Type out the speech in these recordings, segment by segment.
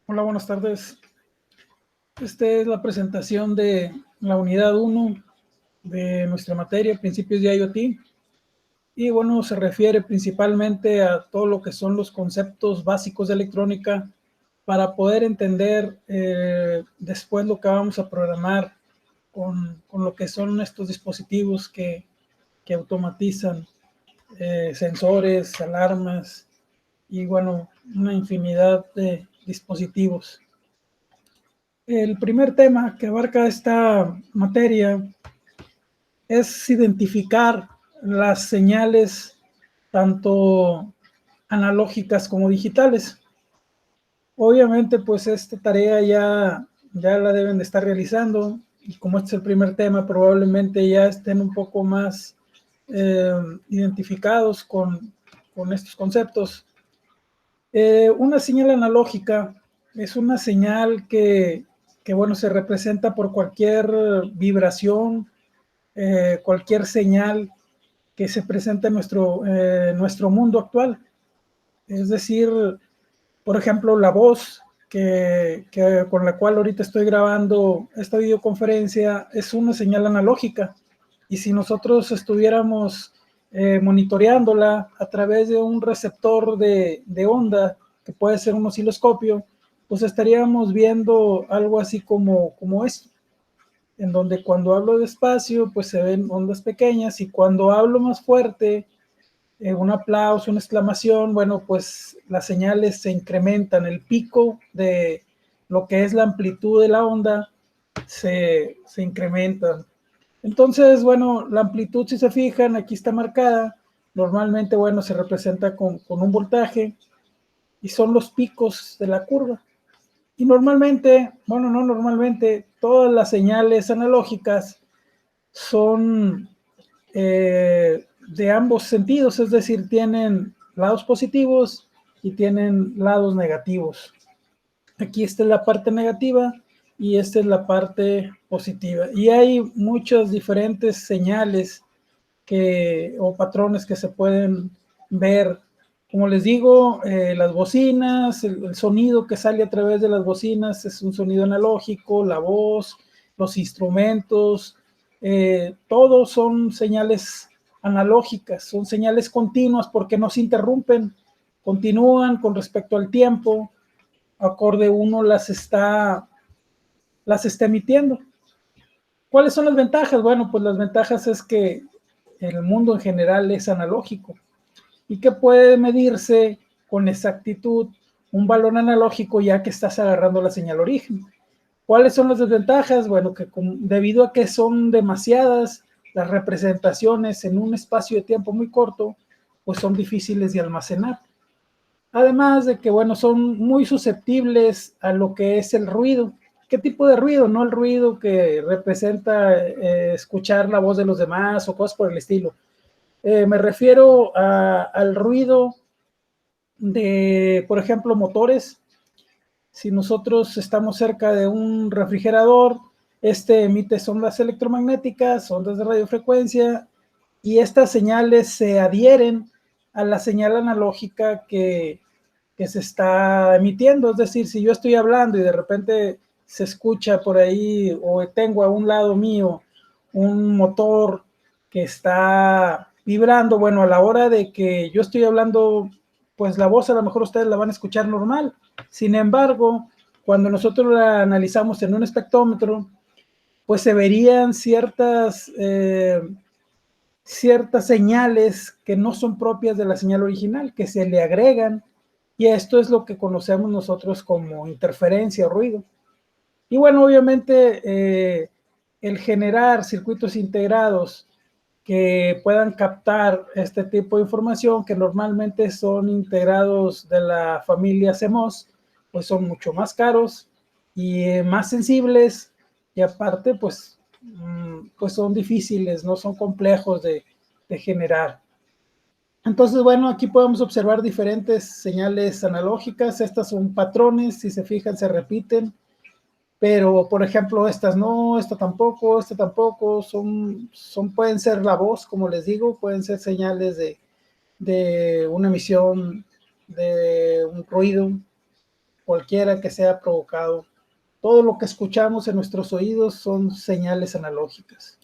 Hola, buenas tardes. Esta es la presentación de la unidad 1 de nuestra materia, principios de IoT. Y bueno, se refiere principalmente a todo lo que son los conceptos básicos de electrónica para poder entender después lo que vamos a programar con lo que son estos dispositivos que automatizan sensores, alarmas y bueno, una infinidad de dispositivos. El primer tema que abarca esta materia es identificar las señales tanto analógicas como digitales. Obviamente, pues esta tarea ya la deben de estar realizando y como este es el primer tema, probablemente ya estén un poco más identificados con estos conceptos. Una señal analógica es una señal que bueno, se representa por cualquier vibración, cualquier señal que se presenta en nuestro mundo actual. Es decir, por ejemplo, la voz con la cual ahorita estoy grabando esta videoconferencia es una señal analógica. Y si nosotros estuviéramos monitoreándola a través de un receptor de onda, que puede ser un osciloscopio, pues estaríamos viendo algo así como esto, en donde cuando hablo despacio, pues se ven ondas pequeñas, y cuando hablo más fuerte, un aplauso, una exclamación, bueno, pues las señales se incrementan, el pico de lo que es la amplitud de la onda se incrementan. Entonces, bueno, la amplitud, si se fijan, aquí está marcada. Normalmente, bueno, se representa con un voltaje y son los picos de la curva. Y normalmente, bueno, no normalmente, todas las señales analógicas son de ambos sentidos, es decir, tienen lados positivos y tienen lados negativos. Aquí esta es la parte negativa y esta es la parte positiva. Y hay muchas diferentes señales o patrones que se pueden ver. Como les digo, las bocinas, el sonido que sale a través de las bocinas es un sonido analógico, la voz, los instrumentos, todos son señales analógicas, son señales continuas porque no se interrumpen, continúan con respecto al tiempo, acorde uno las está emitiendo. ¿Cuáles son las ventajas? Bueno, pues las ventajas es que el mundo en general es analógico y que puede medirse con exactitud un valor analógico ya que estás agarrando la señal origen. ¿Cuáles son las desventajas? Bueno, que debido a que son demasiadas las representaciones en un espacio de tiempo muy corto, pues son difíciles de almacenar. Además de que, bueno, son muy susceptibles a lo que es el ruido. ¿Qué tipo de ruido? No el ruido que representa escuchar la voz de los demás o cosas por el estilo. Me refiero al ruido de, por ejemplo, motores. Si nosotros estamos cerca de un refrigerador, este emite ondas electromagnéticas, ondas de radiofrecuencia, y estas señales se adhieren a la señal analógica que se está emitiendo. Es decir, si yo estoy hablando y de repente se escucha por ahí o tengo a un lado mío un motor que está vibrando, bueno, a la hora de que yo estoy hablando, pues la voz a lo mejor ustedes la van a escuchar normal. Sin embargo, cuando nosotros la analizamos en un espectrómetro, pues se verían ciertas señales que no son propias de la señal original, que se le agregan, y esto es lo que conocemos nosotros como interferencia o ruido. Y bueno, obviamente el generar circuitos integrados que puedan captar este tipo de información, que normalmente son integrados de la familia CMOS, pues son mucho más caros y más sensibles, y aparte pues son difíciles, no son complejos de generar. Entonces, bueno, aquí podemos observar diferentes señales analógicas. Estas son patrones, si se fijan, se repiten, pero por ejemplo, estas no, esta tampoco, pueden ser la voz, como les digo, pueden ser señales de una emisión de un ruido. cualquiera que sea provocado. Todo lo que escuchamos en nuestros oídos son señales analógicas.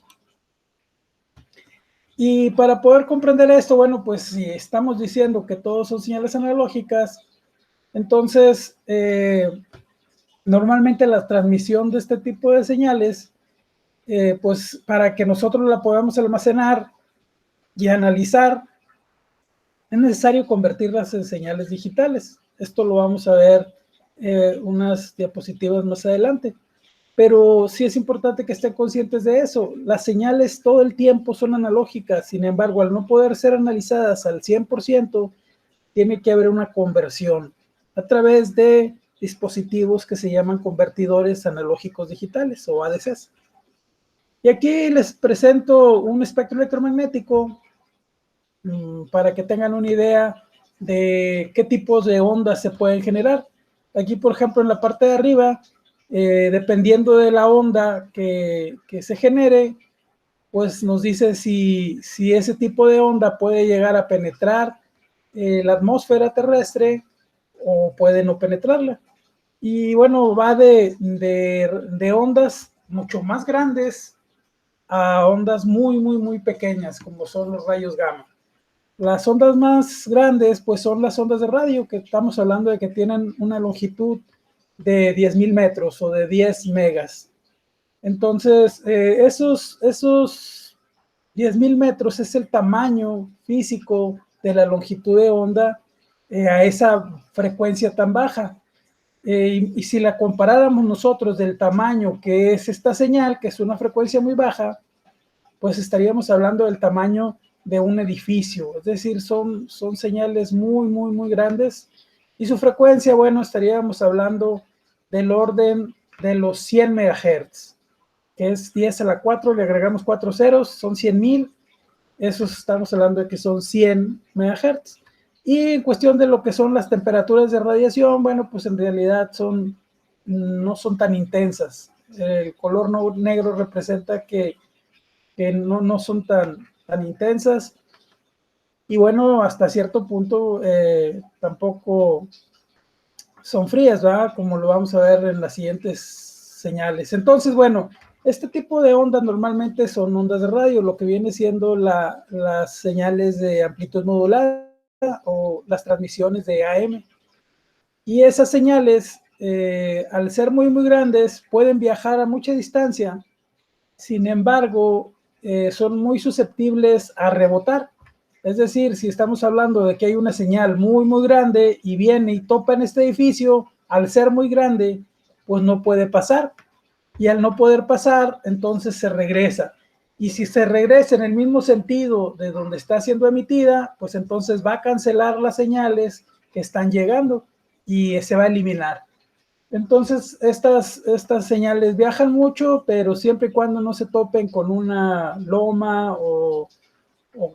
Y para poder comprender esto, bueno, pues si estamos diciendo que todos son señales analógicas, entonces normalmente la transmisión de este tipo de señales, pues para que nosotros la podamos almacenar y analizar, es necesario convertirlas en señales digitales. Esto lo vamos a ver unas diapositivas más adelante. Pero sí es importante que estén conscientes de eso. Las señales todo el tiempo son analógicas, sin embargo, al no poder ser analizadas al 100%, tiene que haber una conversión a través de dispositivos que se llaman convertidores analógicos digitales o ADCs. Y aquí les presento un espectro electromagnético para que tengan una idea de qué tipos de ondas se pueden generar. Aquí, por ejemplo, en la parte de arriba, dependiendo de la onda que se genere, pues nos dice si ese tipo de onda puede llegar a penetrar la atmósfera terrestre o puede no penetrarla. Y bueno, va de ondas mucho más grandes a ondas muy, muy, muy pequeñas, como son los rayos gamma. Las ondas más grandes, pues son las ondas de radio, que estamos hablando de que tienen una longitud de 10,000 metros o de 10 megas. Entonces, esos 10,000 metros es el tamaño físico de la longitud de onda a esa frecuencia tan baja. Y si la comparáramos nosotros del tamaño que es esta señal, que es una frecuencia muy baja, pues estaríamos hablando del tamaño de un edificio. Es decir, son señales muy, muy, muy grandes. Y su frecuencia, bueno, estaríamos hablando del orden de los 100 megahertz, que es 10 a la 4, le agregamos 4 ceros, son 100,000. Eso estamos hablando de que son 100 megahertz. Y en cuestión de lo que son las temperaturas de radiación, bueno, pues en realidad no son tan intensas. El color negro representa que no son tan intensas. Y bueno, hasta cierto punto tampoco son frías, ¿verdad? Como lo vamos a ver en las siguientes señales. Entonces, bueno, este tipo de ondas normalmente son ondas de radio, lo que viene siendo las señales de amplitud modulada o las transmisiones de AM. Y esas señales, al ser muy, muy grandes, pueden viajar a mucha distancia. Sin embargo, son muy susceptibles a rebotar. Es decir, si estamos hablando de que hay una señal muy, muy grande y viene y topa en este edificio, al ser muy grande, pues no puede pasar. Y al no poder pasar, entonces se regresa. Y si se regresa en el mismo sentido de donde está siendo emitida, pues entonces va a cancelar las señales que están llegando y se va a eliminar. Entonces, estas señales viajan mucho, pero siempre y cuando no se topen con una loma o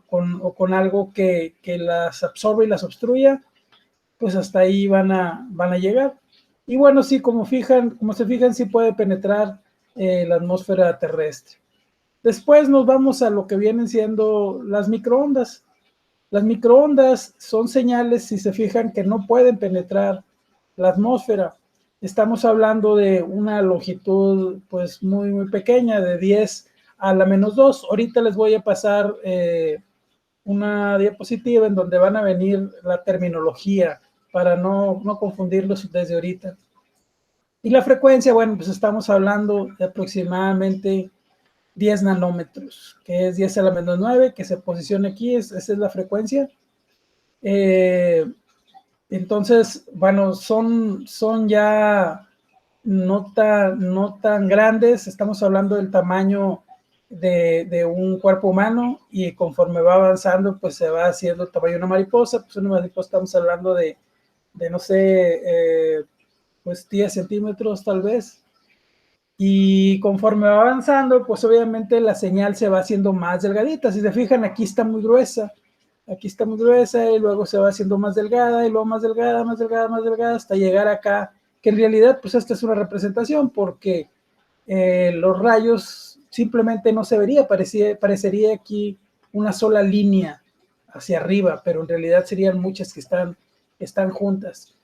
con algo que las absorbe y las obstruya, pues hasta ahí van a llegar. Y bueno, sí, como se fijan, sí puede penetrar la atmósfera terrestre. Después nos vamos a lo que vienen siendo las microondas. Las microondas son señales, si se fijan, que no pueden penetrar la atmósfera. Estamos hablando de una longitud pues muy, muy pequeña, de 10 a la menos 2. Ahorita les voy a pasar una diapositiva en donde van a venir la terminología para no confundirlos desde ahorita. Y la frecuencia, bueno, pues estamos hablando de aproximadamente 10 nanómetros, que es 10 a la menos 9, que se posiciona aquí, esa es la frecuencia. Entonces, bueno, son ya no tan grandes, estamos hablando del tamaño de un cuerpo humano y conforme va avanzando, pues se va haciendo el tamaño de una mariposa. Pues una mariposa estamos hablando de no sé, pues 10 centímetros tal vez. Y conforme va avanzando, pues obviamente la señal se va haciendo más delgadita. Si se fijan, aquí está muy gruesa y luego se va haciendo más delgada y luego más delgada, más delgada, más delgada, hasta llegar acá, que en realidad pues esta es una representación porque los rayos simplemente no se vería, parecería aquí una sola línea hacia arriba, pero en realidad serían muchas que están juntas.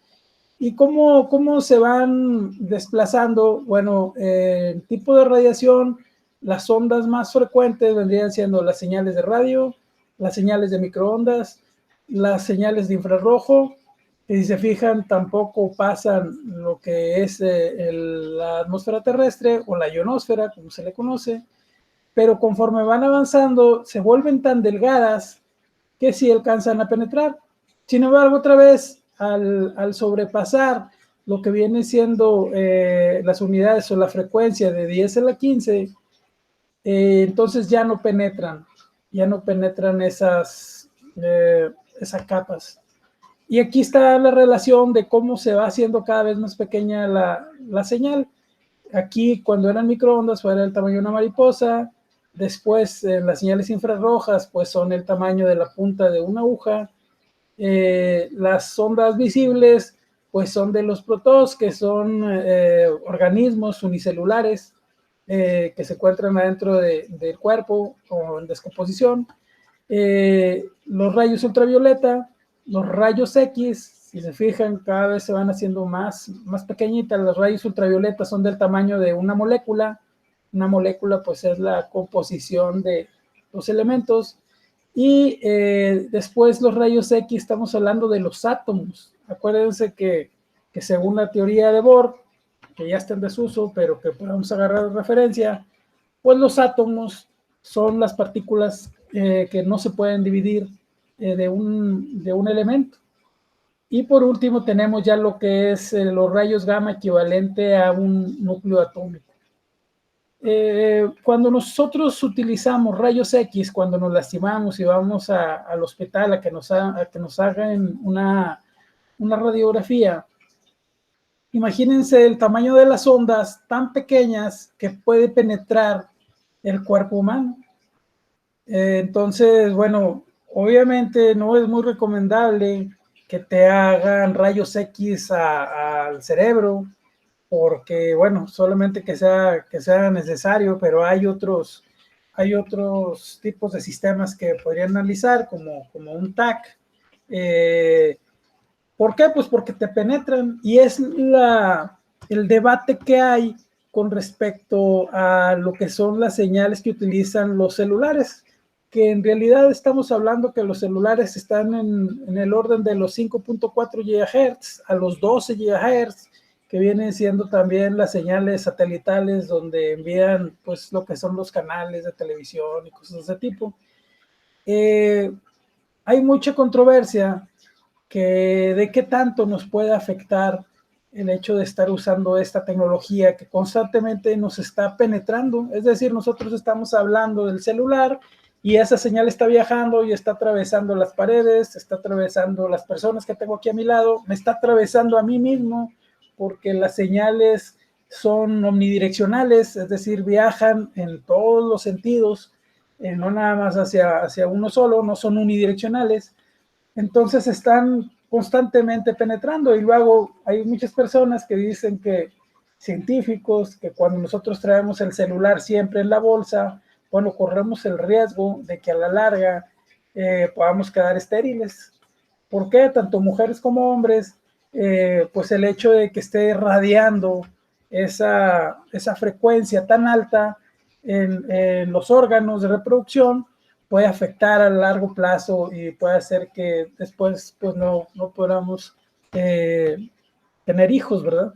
¿Y cómo se van desplazando? Bueno, el tipo de radiación, las ondas más frecuentes vendrían siendo las señales de radio, las señales de microondas, las señales de infrarrojo, que si se fijan tampoco pasan lo que es la atmósfera terrestre o la ionosfera, como se le conoce, pero conforme van avanzando se vuelven tan delgadas que sí alcanzan a penetrar. Sin embargo, otra vez, al sobrepasar lo que viene siendo las unidades o la frecuencia de 10 a la 15, entonces ya no penetran esas capas. Y aquí está la relación de cómo se va haciendo cada vez más pequeña la señal. Aquí, cuando eran microondas, era el tamaño de una mariposa. Después, las señales infrarrojas, pues son el tamaño de la punta de una aguja. Las ondas visibles, pues son de los protozoos, que son organismos unicelulares que se encuentran adentro del cuerpo o en descomposición. Los rayos ultravioleta, los rayos X, si se fijan, cada vez se van haciendo más pequeñitas. Los rayos ultravioleta son del tamaño de una molécula. Una molécula, pues, es la composición de los elementos. Y después los rayos X, estamos hablando de los átomos. Acuérdense que según la teoría de Bohr, que ya está en desuso, pero que podemos agarrar de referencia, pues los átomos son las partículas que no se pueden dividir de un elemento. Y por último tenemos ya lo que es los rayos gamma, equivalente a un núcleo atómico. Cuando nosotros utilizamos rayos X, cuando nos lastimamos y vamos al hospital a que nos hagan una radiografía, imagínense el tamaño de las ondas tan pequeñas que puede penetrar el cuerpo humano. Entonces, bueno, obviamente no es muy recomendable que te hagan rayos X al cerebro, porque, bueno, solamente que sea necesario, pero hay otros tipos de sistemas que podrían analizar, como un TAC. ¿Por qué? Pues porque te penetran, y es el debate que hay con respecto a lo que son las señales que utilizan los celulares, que en realidad estamos hablando que los celulares están en el orden de los 5.4 GHz a los 12 GHz, que vienen siendo también las señales satelitales donde envían, pues, lo que son los canales de televisión y cosas de ese tipo. Hay mucha controversia de qué tanto nos puede afectar el hecho de estar usando esta tecnología que constantemente nos está penetrando. Es decir, nosotros estamos hablando del celular y esa señal está viajando y está atravesando las paredes, está atravesando las personas que tengo aquí a mi lado, me está atravesando a mí mismo, porque las señales son omnidireccionales, es decir, viajan en todos los sentidos, no nada más hacia uno solo, no son unidireccionales. Entonces están constantemente penetrando, y luego hay muchas personas que dicen, que científicos, que cuando nosotros traemos el celular siempre en la bolsa, bueno, corremos el riesgo de que a la larga podamos quedar estériles. ¿Por qué? Tanto mujeres como hombres, pues el hecho de que esté radiando esa frecuencia tan alta en los órganos de reproducción puede afectar a largo plazo y puede hacer que después, pues, no podamos tener hijos, ¿verdad?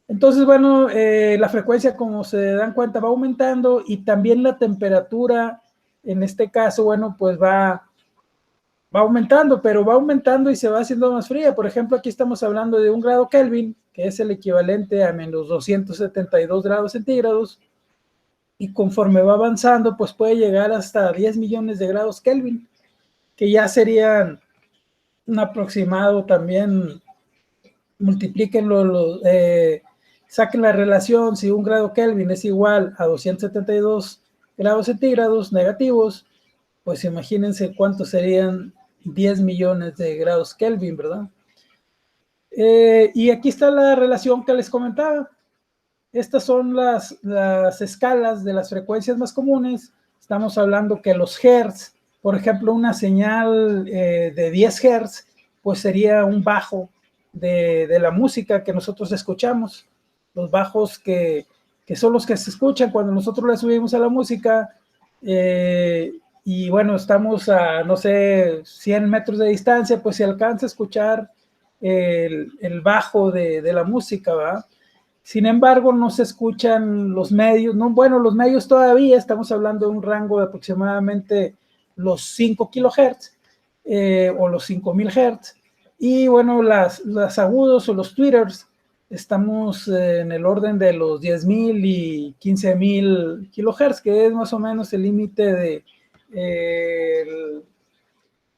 Entonces, bueno, la frecuencia, como se dan cuenta, va aumentando, y también la temperatura, en este caso, bueno, pues va aumentando, pero va aumentando y se va haciendo más fría. Por ejemplo, aquí estamos hablando de 1 grado Kelvin, que es el equivalente a menos 272 grados centígrados, y conforme va avanzando, pues puede llegar hasta 10 millones de grados Kelvin, que ya serían un aproximado también. Multiplíquenlo, saquen la relación. Si 1 grado Kelvin es igual a 272 grados centígrados negativos, pues imagínense cuántos serían 10 millones de grados Kelvin, ¿verdad? Y aquí está la relación que les comentaba. Estas son las escalas de las frecuencias más comunes. Estamos hablando que los hertz, por ejemplo, una señal de 10 hertz, pues sería un bajo de la música que nosotros escuchamos, los bajos que son los que se escuchan cuando nosotros le subimos a la música, y bueno, estamos a, no sé, 100 metros de distancia, pues se alcanza a escuchar el bajo de la música, ¿verdad? Sin embargo, no se escuchan los medios, no, bueno, los medios todavía, estamos hablando de un rango de aproximadamente los 5 kilohertz, o los 5000 hertz, y bueno, las agudos o los tweeters, estamos en el orden de los 10,000 y 15,000 kilohertz, que es más o menos el límite de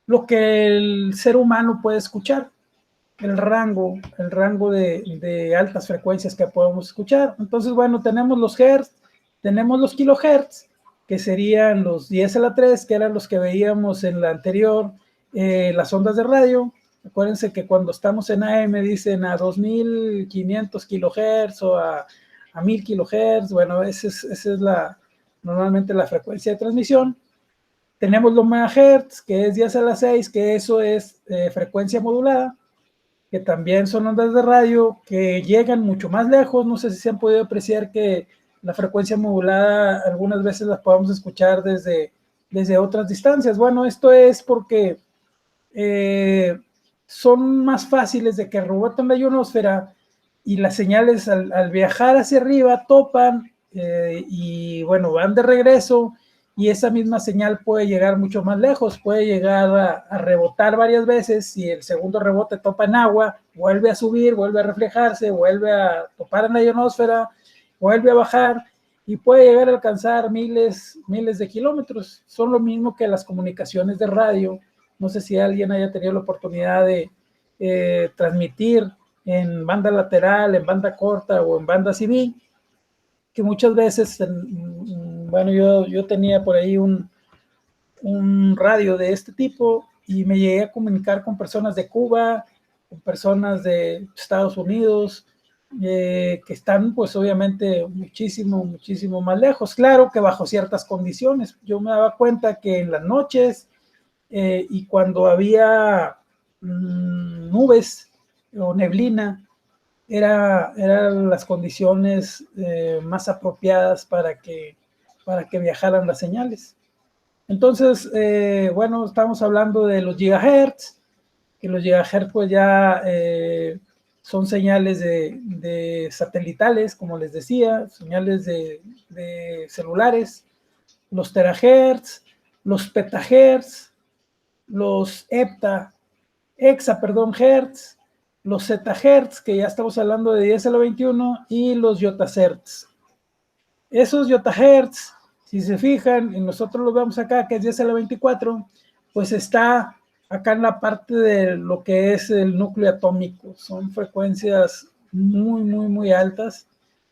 lo que el ser humano puede escuchar, el rango de altas frecuencias que podemos escuchar. Entonces, bueno, tenemos los hertz, tenemos los kilohertz, que serían los 10 a la 3, que eran los que veíamos en la anterior, las ondas de radio. Acuérdense que cuando estamos en AM dicen a 2500 kilohertz o a 1000 kilohertz. Bueno, esa es normalmente la frecuencia de transmisión. Tenemos los megahertz, que es 10 a la 6, que eso es frecuencia modulada, que también son ondas de radio que llegan mucho más lejos. No sé si se han podido apreciar que la frecuencia modulada algunas veces la podemos escuchar desde otras distancias. Bueno, esto es porque son más fáciles de que reboten la ionosfera, y las señales al viajar hacia arriba topan, y bueno, van de regreso, y esa misma señal puede llegar mucho más lejos, puede llegar a rebotar varias veces. Si el segundo rebote topa en agua, vuelve a subir, vuelve a reflejarse, vuelve a topar en la ionosfera, vuelve a bajar, y puede llegar a alcanzar miles de kilómetros. Son lo mismo que las comunicaciones de radio. No sé si alguien haya tenido la oportunidad de transmitir en banda lateral, en banda corta o en banda CB, que muchas veces, bueno, yo tenía por ahí un radio de este tipo, y me llegué a comunicar con personas de Cuba, con personas de Estados Unidos, que están pues obviamente muchísimo más lejos. Claro que bajo ciertas condiciones. Yo me daba cuenta que en las noches, y cuando había nubes o neblina, eran las condiciones más apropiadas para que viajaran las señales. Entonces, bueno, estamos hablando de los gigahertz, que los gigahertz pues ya son señales de satelitales, como les decía, señales de celulares, los terahertz, los petahertz, los hertz, los zetahertz, que ya estamos hablando de 10 a la 21, y los yotahertz. Esos yotahertz, si se fijan, y nosotros los vemos acá, que es 10 a la 24, pues está acá en la parte de lo que es el núcleo atómico. Son frecuencias muy altas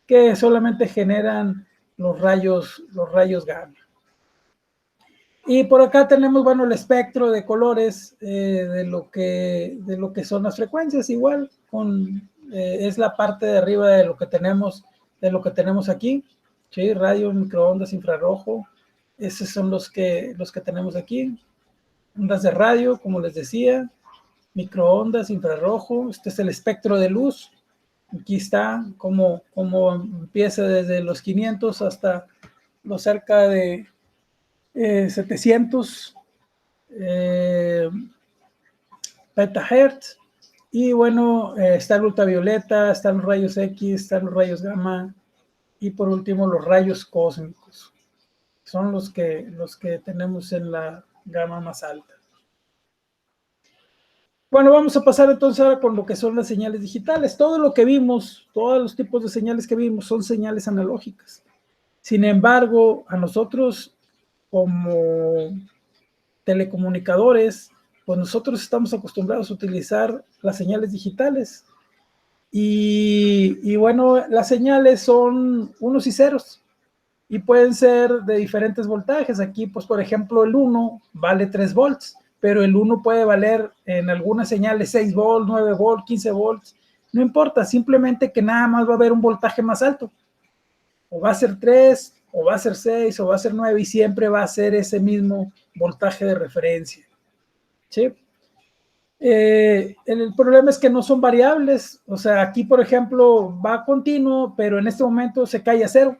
que solamente generan los rayos gamma. Y por acá tenemos, bueno, el espectro de colores de lo que son las frecuencias. Igual es la parte de arriba de lo que tenemos aquí. Sí, radio, microondas, infrarrojo. Esos son los que tenemos aquí. Ondas de radio, como les decía, microondas, infrarrojo. Este es el espectro de luz. Aquí está como empieza desde los 500 hasta los cerca de 700 petahertz. Y bueno, está el ultravioleta, están los rayos X, están los rayos gamma, y por último los rayos cósmicos. Son los que tenemos en la gama más alta. Bueno, vamos a pasar entonces ahora con lo que son las señales digitales. Todo lo que vimos, todos los tipos de señales que vimos son señales analógicas. Sin embargo, a nosotros como telecomunicadores, pues nosotros estamos acostumbrados a utilizar las señales digitales. Y bueno, las señales son unos y ceros, y pueden ser de diferentes voltajes. Aquí, pues, por ejemplo, el 1 vale 3 volts, pero el 1 puede valer en algunas señales 6 volts, 9 volts, 15 volts. No importa, simplemente que nada más va a haber un voltaje más alto. O va a ser 3, o va a ser 6, o va a ser 9, y siempre va a ser ese mismo voltaje de referencia. ¿Sí? El problema es que no son variables. O sea, aquí, por ejemplo, va continuo, pero en este momento se cae a cero.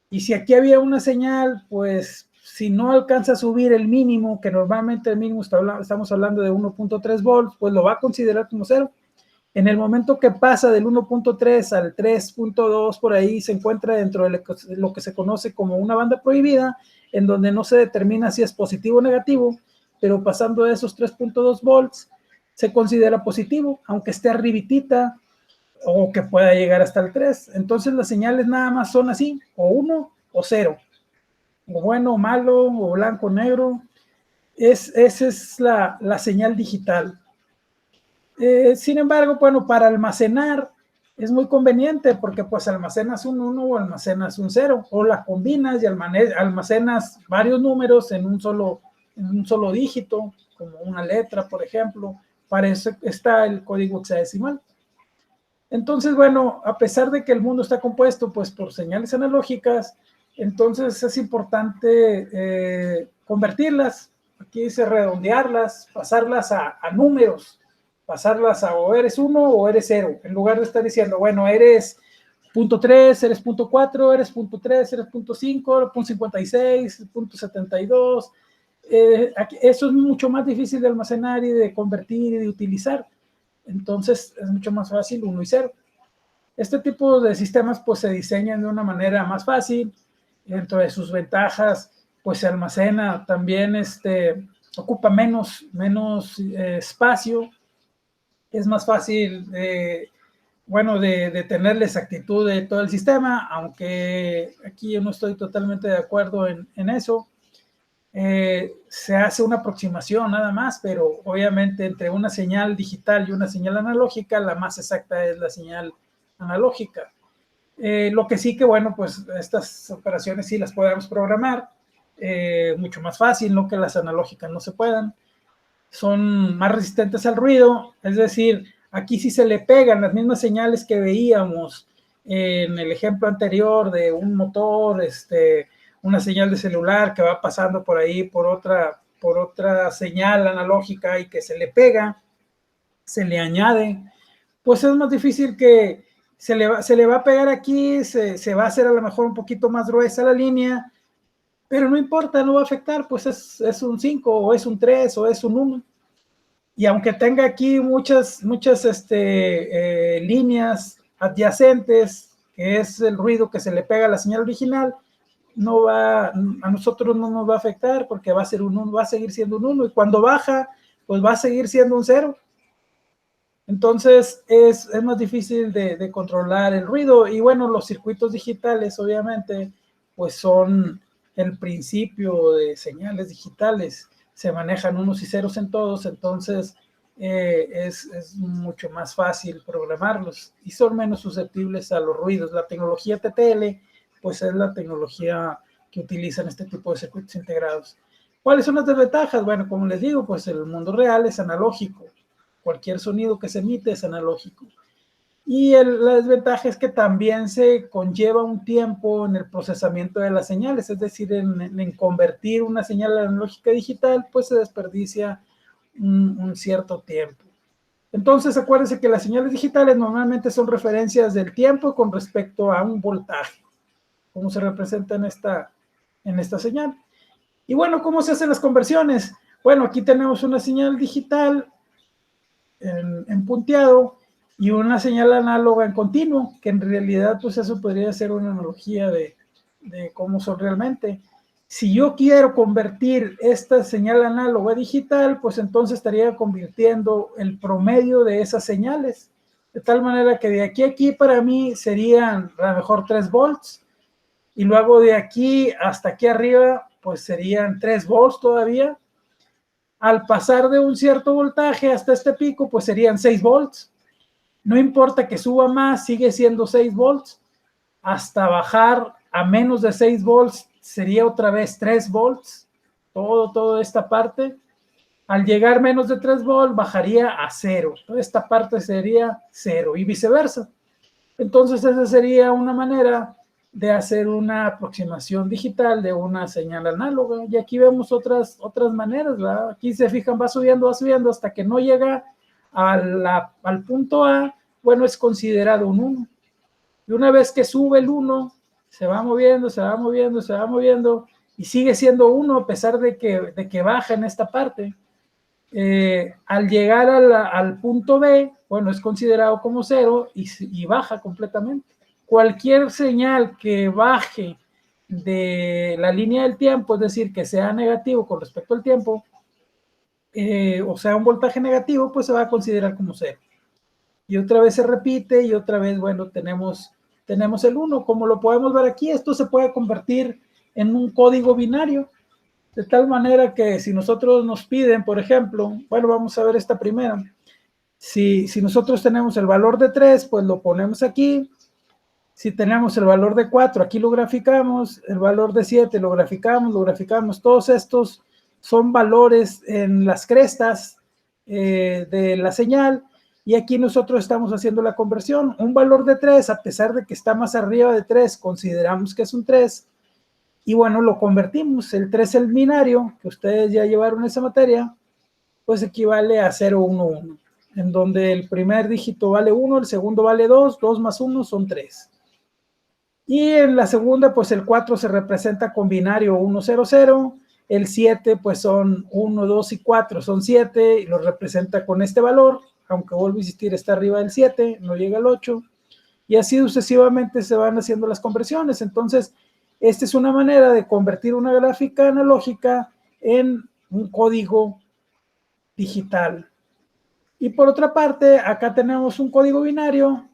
Y si aquí había una señal, pues si no alcanza a subir el mínimo, que normalmente el mínimo estamos hablando de 1.3 volts, pues lo va a considerar como cero. En el momento que pasa del 1.3 al 3.2, por ahí se encuentra dentro de lo que se conoce como una banda prohibida, en donde no se determina si es positivo o negativo, pero pasando de esos 3.2 volts se considera positivo, aunque esté arribitita o que pueda llegar hasta el 3. Entonces las señales nada más son así, o 1 o 0, o bueno o malo, o blanco o negro. Esa es la señal digital. Sin embargo, bueno, para almacenar es muy conveniente porque pues almacenas un 1 o almacenas un 0, o la combinas y almacenas varios números en un solo dígito, como una letra, por ejemplo. Para eso está el código hexadecimal. Entonces, bueno, a pesar de que el mundo está compuesto pues por señales analógicas, entonces es importante convertirlas, aquí dice redondearlas, pasarlas a números, pasarlas a o eres 1 o eres 0, en lugar de estar diciendo, bueno, eres .3, eres .4, eres .3, eres .5, .56, .72. Eso es mucho más difícil de almacenar y de convertir y de utilizar. Entonces es mucho más fácil 1 y 0. Este tipo de sistemas pues se diseñan de una manera más fácil. Dentro de sus ventajas pues se almacena también, ocupa menos espacio. Es más fácil de tener la exactitud de todo el sistema, aunque aquí yo no estoy totalmente de acuerdo en eso. Se hace una aproximación nada más, pero obviamente entre una señal digital y una señal analógica, la más exacta es la señal analógica. Lo que sí que, bueno, pues estas operaciones sí las podemos programar, mucho más fácil, no que las analógicas no se puedan. Son más resistentes al ruido, es decir, aquí sí se le pegan las mismas señales que veíamos en el ejemplo anterior de un motor, una señal de celular que va pasando por ahí por otra señal analógica y que se le pega, se le añade, pues es más difícil que se le va a pegar aquí, se va a hacer a lo mejor un poquito más gruesa la línea, pero no importa, no va a afectar, pues es un 5 o es un 3 o es un 1. Y aunque tenga aquí muchas líneas adyacentes, que es el ruido que se le pega a la señal original, a nosotros no nos va a afectar porque va a ser un 1, va a seguir siendo un 1, y cuando baja, pues va a seguir siendo un 0. Entonces es más difícil de controlar el ruido. Y bueno, los circuitos digitales obviamente pues son el principio de señales digitales, se manejan unos y ceros en todos, entonces es mucho más fácil programarlos y son menos susceptibles a los ruidos. La tecnología TTL pues es la tecnología que utilizan este tipo de circuitos integrados. ¿Cuáles son las desventajas? Bueno, como les digo, pues el mundo real es analógico, cualquier sonido que se emite es analógico. Y la desventaja es que también se conlleva un tiempo en el procesamiento de las señales, es decir, en convertir una señal analógica a digital, pues se desperdicia un cierto tiempo. Entonces, acuérdense que las señales digitales normalmente son referencias del tiempo con respecto a un voltaje, como se representa en esta señal. Y bueno, ¿cómo se hacen las conversiones? Bueno, aquí tenemos una señal digital en punteado y una señal análoga en continuo, que en realidad pues eso podría ser una analogía de cómo son realmente. Si yo quiero convertir esta señal análoga a digital, pues entonces estaría convirtiendo el promedio de esas señales, de tal manera que de aquí a aquí para mí serían a lo mejor 3 volts, y luego de aquí hasta aquí arriba pues serían 3 volts todavía. Al pasar de un cierto voltaje hasta este pico, pues serían 6 volts. No importa que suba más, sigue siendo 6 volts. Hasta bajar a menos de 6 volts sería otra vez 3 volts. Toda esta parte. Al llegar menos de 3 volts, bajaría a 0. Toda esta parte sería 0 y viceversa. Entonces, esa sería una manera de hacer una aproximación digital de una señal análoga. Y aquí vemos otras maneras, ¿verdad? Aquí se fijan, va subiendo hasta que no llega al punto A, bueno, es considerado un 1. Y una vez que sube el 1, se va moviendo, y sigue siendo 1 a pesar de que baja en esta parte. Al llegar al punto B, bueno, es considerado como 0 y baja completamente. Cualquier señal que baje de la línea del tiempo, es decir, que sea negativo con respecto al tiempo, o sea, un voltaje negativo, pues se va a considerar como 0. Y otra vez se repite y otra vez, bueno, tenemos el 1. Como lo podemos ver aquí, esto se puede convertir en un código binario, de tal manera que si nosotros nos piden, por ejemplo, bueno, vamos a ver esta primera. Si nosotros tenemos el valor de 3, pues lo ponemos aquí. Si tenemos el valor de 4, aquí lo graficamos. El valor de 7 lo graficamos. Todos estos son valores en las crestas de la señal. Y aquí nosotros estamos haciendo la conversión. Un valor de 3, a pesar de que está más arriba de 3, consideramos que es un 3. Y bueno, lo convertimos. El 3, el binario, que ustedes ya llevaron esa materia, pues equivale a 0, 1, 1. En donde el primer dígito vale 1, el segundo vale 2, 2 más 1 son 3. Y en la segunda, pues el 4 se representa con binario 1, 0, 0. El 7, pues son 1, 2 y 4, son 7, y lo representa con este valor, aunque vuelvo a insistir, está arriba del 7, no llega al 8. Y así sucesivamente se van haciendo las conversiones. Entonces, esta es una manera de convertir una gráfica analógica en un código digital. Y por otra parte, acá tenemos un código binario.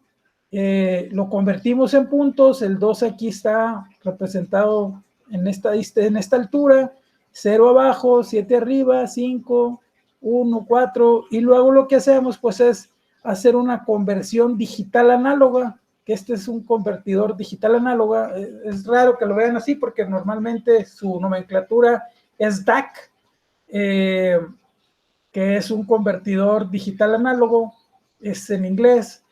Lo convertimos en puntos. El 2 aquí está representado en esta altura. 0 abajo, 7 arriba, 5, 1, 4. Y luego lo que hacemos pues es hacer una conversión digital análoga, que este es un convertidor digital análoga. Es raro que lo vean así porque normalmente su nomenclatura es DAC, que es un convertidor digital análogo, es en inglés.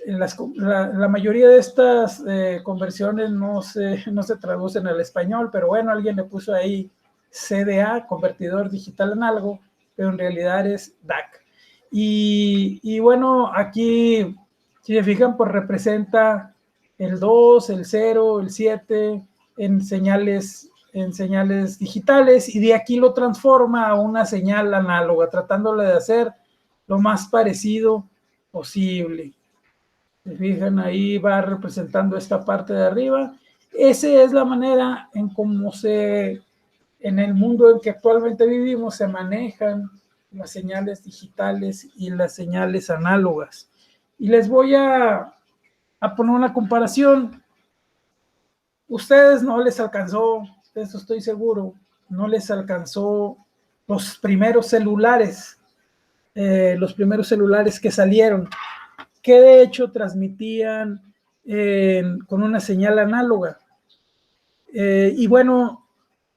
La mayoría de estas conversiones no se traducen al español, pero bueno, alguien le puso ahí CDA, convertidor digital análogo, pero en realidad es DAC. Y bueno, aquí, si se fijan, pues representa el 2, el 0, el 7 en señales digitales, y de aquí lo transforma a una señal análoga, tratándole de hacer lo más parecido posible. Se fijan, ahí va representando esta parte de arriba. Esa es la manera en cómo en el mundo en que actualmente vivimos, se manejan las señales digitales y las señales análogas. Y les voy a poner una comparación. Ustedes no les alcanzó, de eso estoy seguro, no les alcanzó los primeros celulares que salieron, que de hecho transmitían con una señal análoga. Y bueno,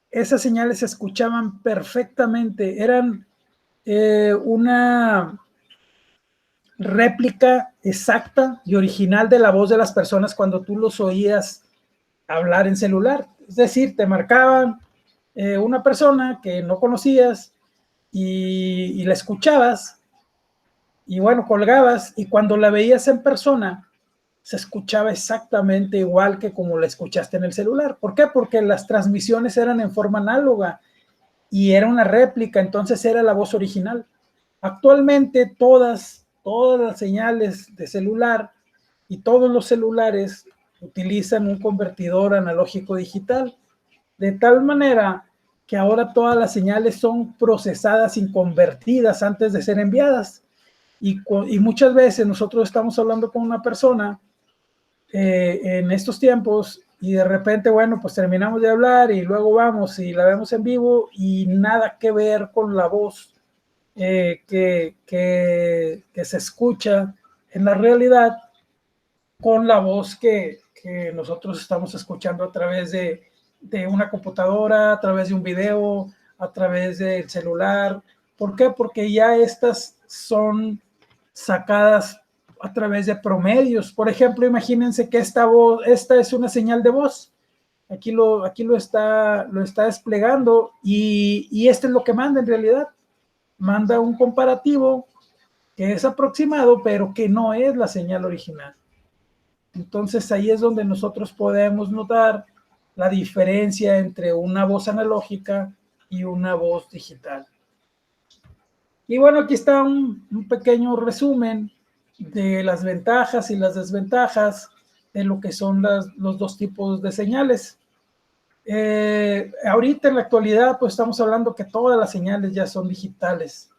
esas señales se escuchaban perfectamente, eran una réplica exacta y original de la voz de las personas cuando tú los oías hablar en celular. Es decir, te marcaban una persona que no conocías y la escuchabas, y bueno, colgabas, y cuando la veías en persona se escuchaba exactamente igual que como la escuchaste en el celular. ¿Por qué? Porque las transmisiones eran en forma análoga y era una réplica, entonces era la voz original. Actualmente todas las señales de celular y todos los celulares utilizan un convertidor analógico digital, de tal manera que ahora todas las señales son procesadas y convertidas antes de ser enviadas. Y muchas veces nosotros estamos hablando con una persona en estos tiempos, y de repente, bueno, pues terminamos de hablar y luego vamos y la vemos en vivo y nada que ver con la voz que se escucha en la realidad con la voz que nosotros estamos escuchando a través de una computadora, a través de un video, a través del celular. ¿Por qué? Porque ya estas son sacadas a través de promedios. Por ejemplo, imagínense que esta es una señal de voz. Aquí lo está desplegando y esto es lo que manda en realidad. Manda un comparativo que es aproximado, pero que no es la señal original. Entonces ahí es donde nosotros podemos notar la diferencia entre una voz analógica y una voz digital. Y bueno, aquí está un pequeño resumen de las ventajas y las desventajas de lo que son los dos tipos de señales. Ahorita en la actualidad pues estamos hablando que todas las señales ya son digitales,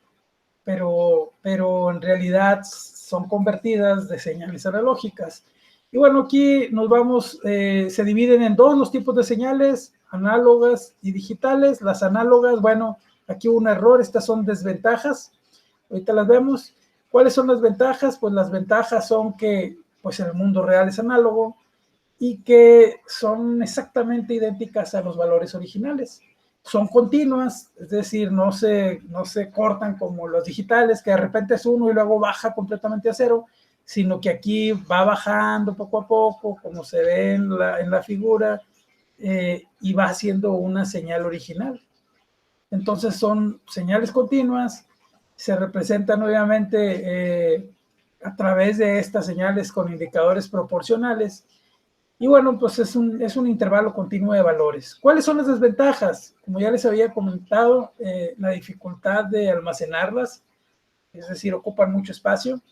pero en realidad son convertidas de señales analógicas. Y bueno, aquí nos vamos, se dividen en dos los tipos de señales, análogas y digitales. Las análogas, bueno, aquí hubo un error, estas son desventajas, ahorita las vemos. ¿Cuáles son las ventajas? Pues las ventajas son que pues el mundo real es análogo y que son exactamente idénticas a los valores originales. Son continuas, es decir, no se cortan como los digitales, que de repente es 1 y luego baja completamente a 0, sino que aquí va bajando poco a poco, como se ve en la figura, y va haciendo una señal original. Entonces son señales continuas, se representan obviamente a través de estas señales con indicadores proporcionales. Y bueno, pues es un intervalo continuo de valores. ¿Cuáles son las desventajas? Como ya les había comentado, la dificultad de almacenarlas, es decir, ocupan mucho espacio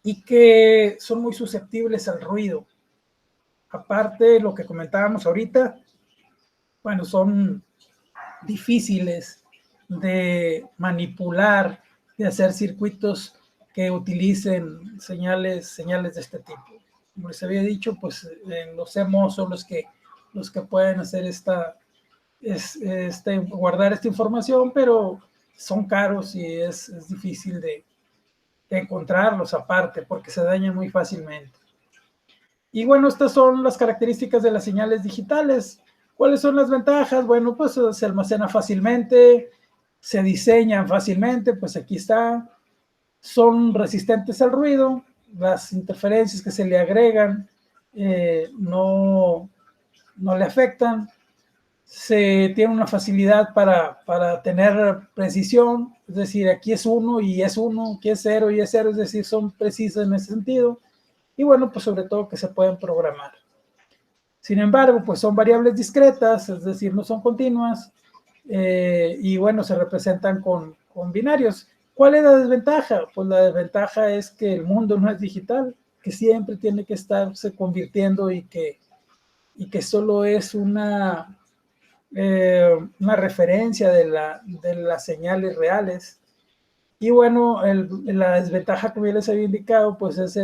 y que son muy susceptibles al ruido. Aparte, lo que comentábamos ahorita, bueno, son difíciles de manipular, de hacer circuitos que utilicen señales de este tipo. Como les había dicho, pues los CMOS son los que pueden hacer guardar esta información, pero son caros y es difícil de encontrarlos aparte porque se dañan muy fácilmente. Y bueno, estas son las características de las señales digitales. ¿Cuáles son las ventajas? Bueno, pues se almacena fácilmente, se diseñan fácilmente, pues aquí está. Son resistentes al ruido, las interferencias que se le agregan no le afectan. Se tiene una facilidad para tener precisión, es decir, aquí es 1 y es 1, aquí es 0 y es 0, es decir, son precisas en ese sentido. Y bueno, pues sobre todo que se pueden programar. Sin embargo, pues son variables discretas, es decir, no son continuas, y bueno, se representan con binarios. ¿Cuál es la desventaja? Pues la desventaja es que el mundo no es digital, que siempre tiene que estarse convirtiendo y que solo es una referencia de las señales reales. Y bueno, la desventaja que yo les había indicado, pues es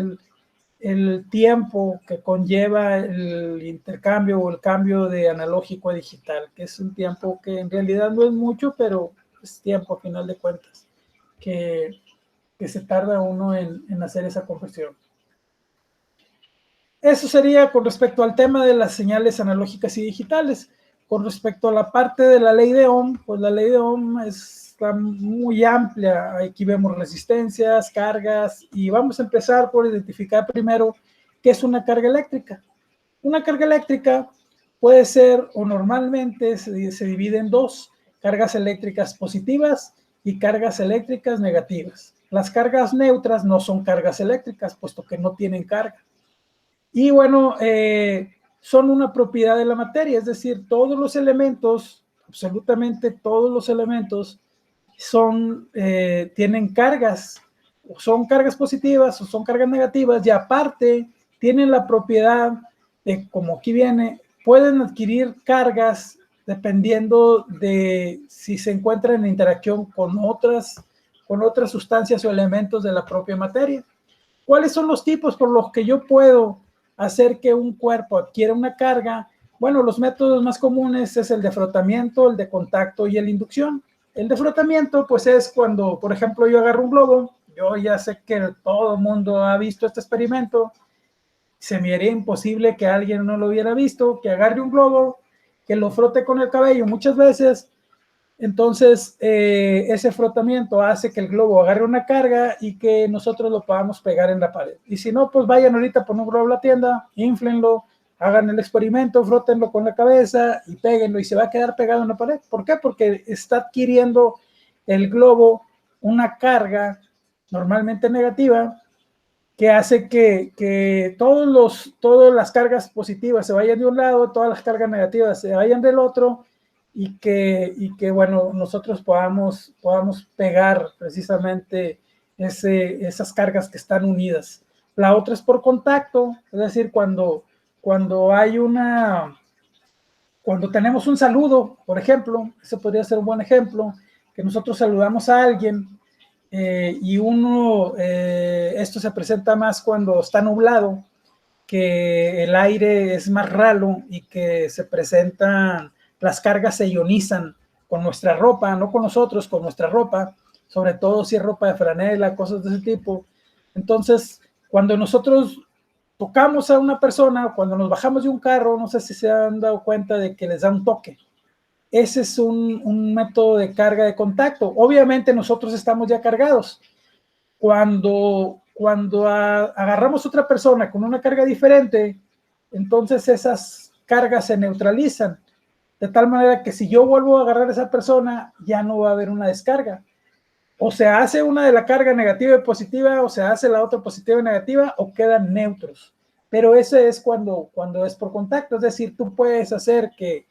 el tiempo que conlleva el intercambio o el cambio de analógico a digital, que es un tiempo que en realidad no es mucho, pero es tiempo a final de cuentas, que se tarda uno en hacer esa conversión. Eso sería con respecto al tema de las señales analógicas y digitales. Con respecto a la parte de la ley de Ohm, pues la ley de Ohm está muy amplia. Aquí vemos resistencias, cargas, y vamos a empezar por identificar primero qué es una carga eléctrica. Una carga eléctrica puede ser, o normalmente se divide en dos: cargas eléctricas positivas y cargas eléctricas negativas. Las cargas neutras no son cargas eléctricas, puesto que no tienen carga. Y bueno, son una propiedad de la materia, es decir, todos los elementos, absolutamente todos los elementos, tienen cargas, o son cargas positivas o son cargas negativas, y aparte tienen la propiedad de, como aquí viene, pueden adquirir cargas dependiendo de si se encuentran en interacción con otras sustancias o elementos de la propia materia. ¿Cuáles son los tipos por los que yo puedo hacer que un cuerpo adquiera una carga? Bueno, los métodos más comunes es el de frotamiento, el de contacto y el de inducción. El de frotamiento, pues es cuando, por ejemplo, yo agarro un globo. Yo ya sé que todo el mundo ha visto este experimento. Se me haría imposible que alguien no lo hubiera visto, que agarre un globo, que lo frote con el cabello muchas veces, Entonces, ese frotamiento hace que el globo agarre una carga y que nosotros lo podamos pegar en la pared. Y si no, pues vayan ahorita por un globo a la tienda, inflenlo, hagan el experimento, frótenlo con la cabeza y péguenlo y se va a quedar pegado en la pared. ¿Por qué? Porque está adquiriendo el globo una carga normalmente negativa que hace que todas las cargas positivas se vayan de un lado, todas las cargas negativas se vayan del otro y que bueno, nosotros podamos pegar precisamente esas cargas que están unidas. La otra es por contacto, es decir, cuando hay cuando tenemos un saludo, por ejemplo, ese podría ser un buen ejemplo, que nosotros saludamos a alguien y esto se presenta más cuando está nublado, que el aire es más ralo y que se presentan, las cargas se ionizan con nuestra ropa, no con nosotros, con nuestra ropa, sobre todo si es ropa de franela, cosas de ese tipo. Entonces, cuando nosotros tocamos a una persona, cuando nos bajamos de un carro, no sé si se han dado cuenta de que les da un toque. Ese es un método de carga de contacto. Obviamente nosotros estamos ya cargados. Cuando agarramos a otra persona con una carga diferente, entonces esas cargas se neutralizan. De tal manera que si yo vuelvo a agarrar a esa persona, ya no va a haber una descarga. O se hace una de la carga negativa y positiva, o se hace la otra positiva y negativa, o quedan neutros. Pero ese es cuando es por contacto. Es decir, tú puedes hacer que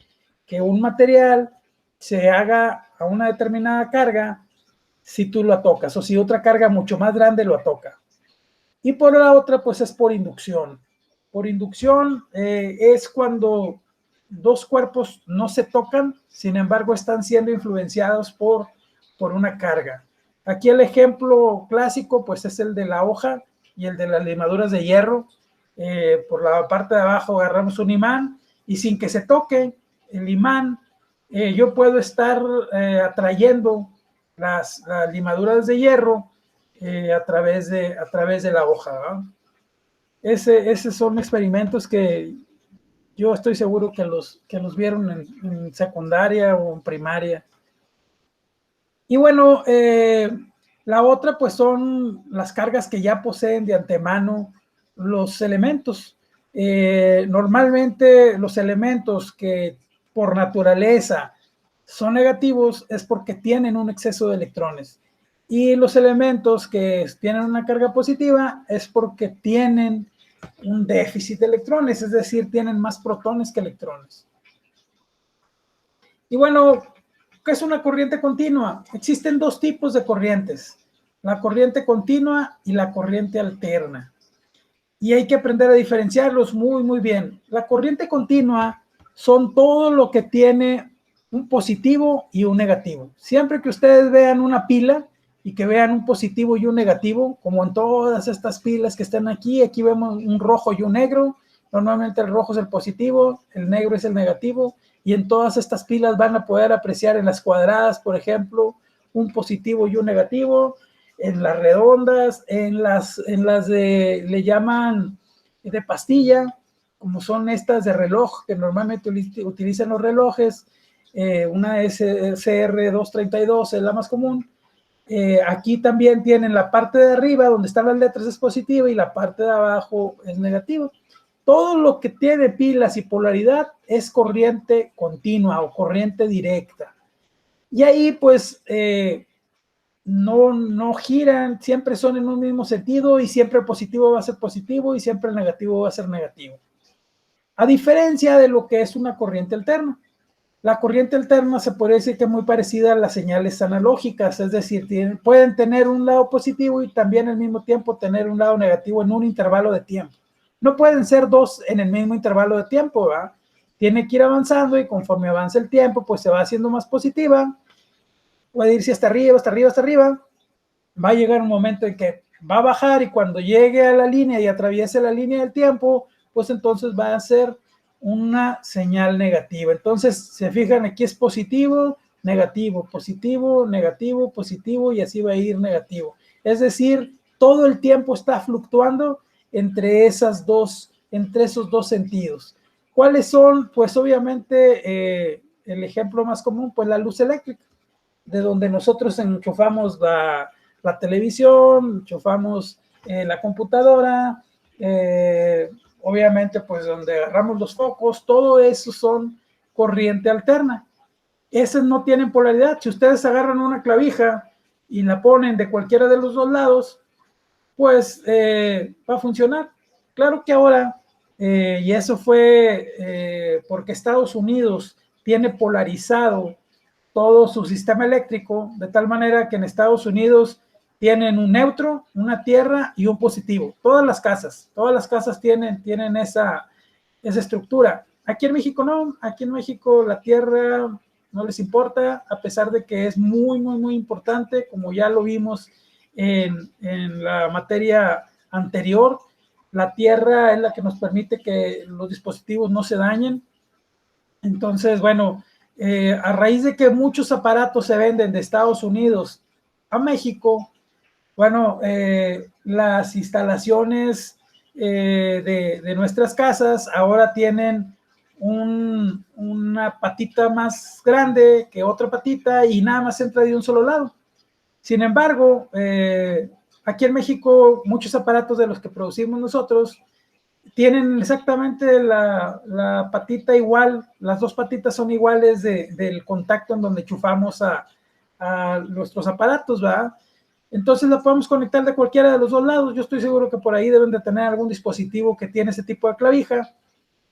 un material se haga a una determinada carga si tú lo tocas, o si otra carga mucho más grande lo toca. Y por la otra, pues es por inducción. Por inducción es cuando dos cuerpos no se tocan, sin embargo están siendo influenciados por una carga. Aquí el ejemplo clásico pues es el de la hoja y el de las limaduras de hierro. Por la parte de abajo agarramos un imán y sin que se toque el imán, yo puedo estar atrayendo las limaduras de hierro a través de la hoja, ¿no? Esos son experimentos que yo estoy seguro que los vieron en secundaria o en primaria. Y bueno, la otra pues son las cargas que ya poseen de antemano los elementos. Normalmente los elementos que por naturaleza son negativos es porque tienen un exceso de electrones. Y los elementos que tienen una carga positiva es porque tienen un déficit de electrones, es decir, tienen más protones que electrones. Y bueno, ¿qué es una corriente continua? Existen dos tipos de corrientes, la corriente continua y la corriente alterna. Y hay que aprender a diferenciarlos muy, muy bien. La corriente continua son todo lo que tiene un positivo y un negativo. Siempre que ustedes vean una pila y que vean un positivo y un negativo, como en todas estas pilas que están aquí vemos un rojo y un negro. Normalmente el rojo es el positivo, el negro es el negativo, y en todas estas pilas van a poder apreciar en las cuadradas, por ejemplo, un positivo y un negativo, en las redondas, en las le llaman de pastilla, como son estas de reloj, que normalmente utilizan los relojes, una SR232 es la más común. Aquí también tienen la parte de arriba, donde están las letras, es positiva, y la parte de abajo es negativa. Todo lo que tiene pilas y polaridad es corriente continua o corriente directa. Y ahí pues no giran, siempre son en un mismo sentido y siempre el positivo va a ser positivo y siempre el negativo va a ser negativo. A diferencia de lo que es una corriente alterna. La corriente alterna se puede decir que es muy parecida a las señales analógicas, es decir, pueden tener un lado positivo y también al mismo tiempo tener un lado negativo en un intervalo de tiempo. No pueden ser dos en el mismo intervalo de tiempo, ¿verdad? Tiene que ir avanzando y conforme avanza el tiempo, pues se va haciendo más positiva. Puede irse hasta arriba, hasta arriba, hasta arriba. Va a llegar un momento en que va a bajar y cuando llegue a la línea y atraviese la línea del tiempo, pues entonces va a ser una señal negativa. Entonces, se fijan, aquí es positivo, negativo, positivo, negativo, positivo, y así va a ir negativo. Es decir, todo el tiempo está fluctuando entre esos dos sentidos. ¿Cuáles son? Pues obviamente el ejemplo más común, pues la luz eléctrica. de donde nosotros enchufamos la televisión, enchufamos la computadora, obviamente pues donde agarramos los focos, todo eso son corriente alterna. Esas no tienen polaridad. Si ustedes agarran una clavija y la ponen de cualquiera de los dos lados, pues va a funcionar. Claro que ahora, y eso fue porque Estados Unidos tiene polarizado todo su sistema eléctrico, de tal manera que en Estados Unidos tienen un neutro, una tierra y un positivo. Todas las casas tienen esa estructura. Aquí en México no, aquí en México la tierra no les importa, a pesar de que es muy, muy, muy importante, como ya lo vimos en la materia anterior. La tierra es la que nos permite que los dispositivos no se dañen. Entonces, bueno, a raíz de que muchos aparatos se venden de Estados Unidos a México, bueno, las instalaciones de nuestras casas ahora tienen una patita más grande que otra patita y nada más entra de un solo lado. Sin embargo, aquí en México muchos aparatos de los que producimos nosotros tienen exactamente la patita igual, las dos patitas son iguales del contacto en donde enchufamos a nuestros aparatos, ¿verdad? Entonces la podemos conectar de cualquiera de los dos lados. Yo estoy seguro que por ahí deben de tener algún dispositivo que tiene ese tipo de clavija,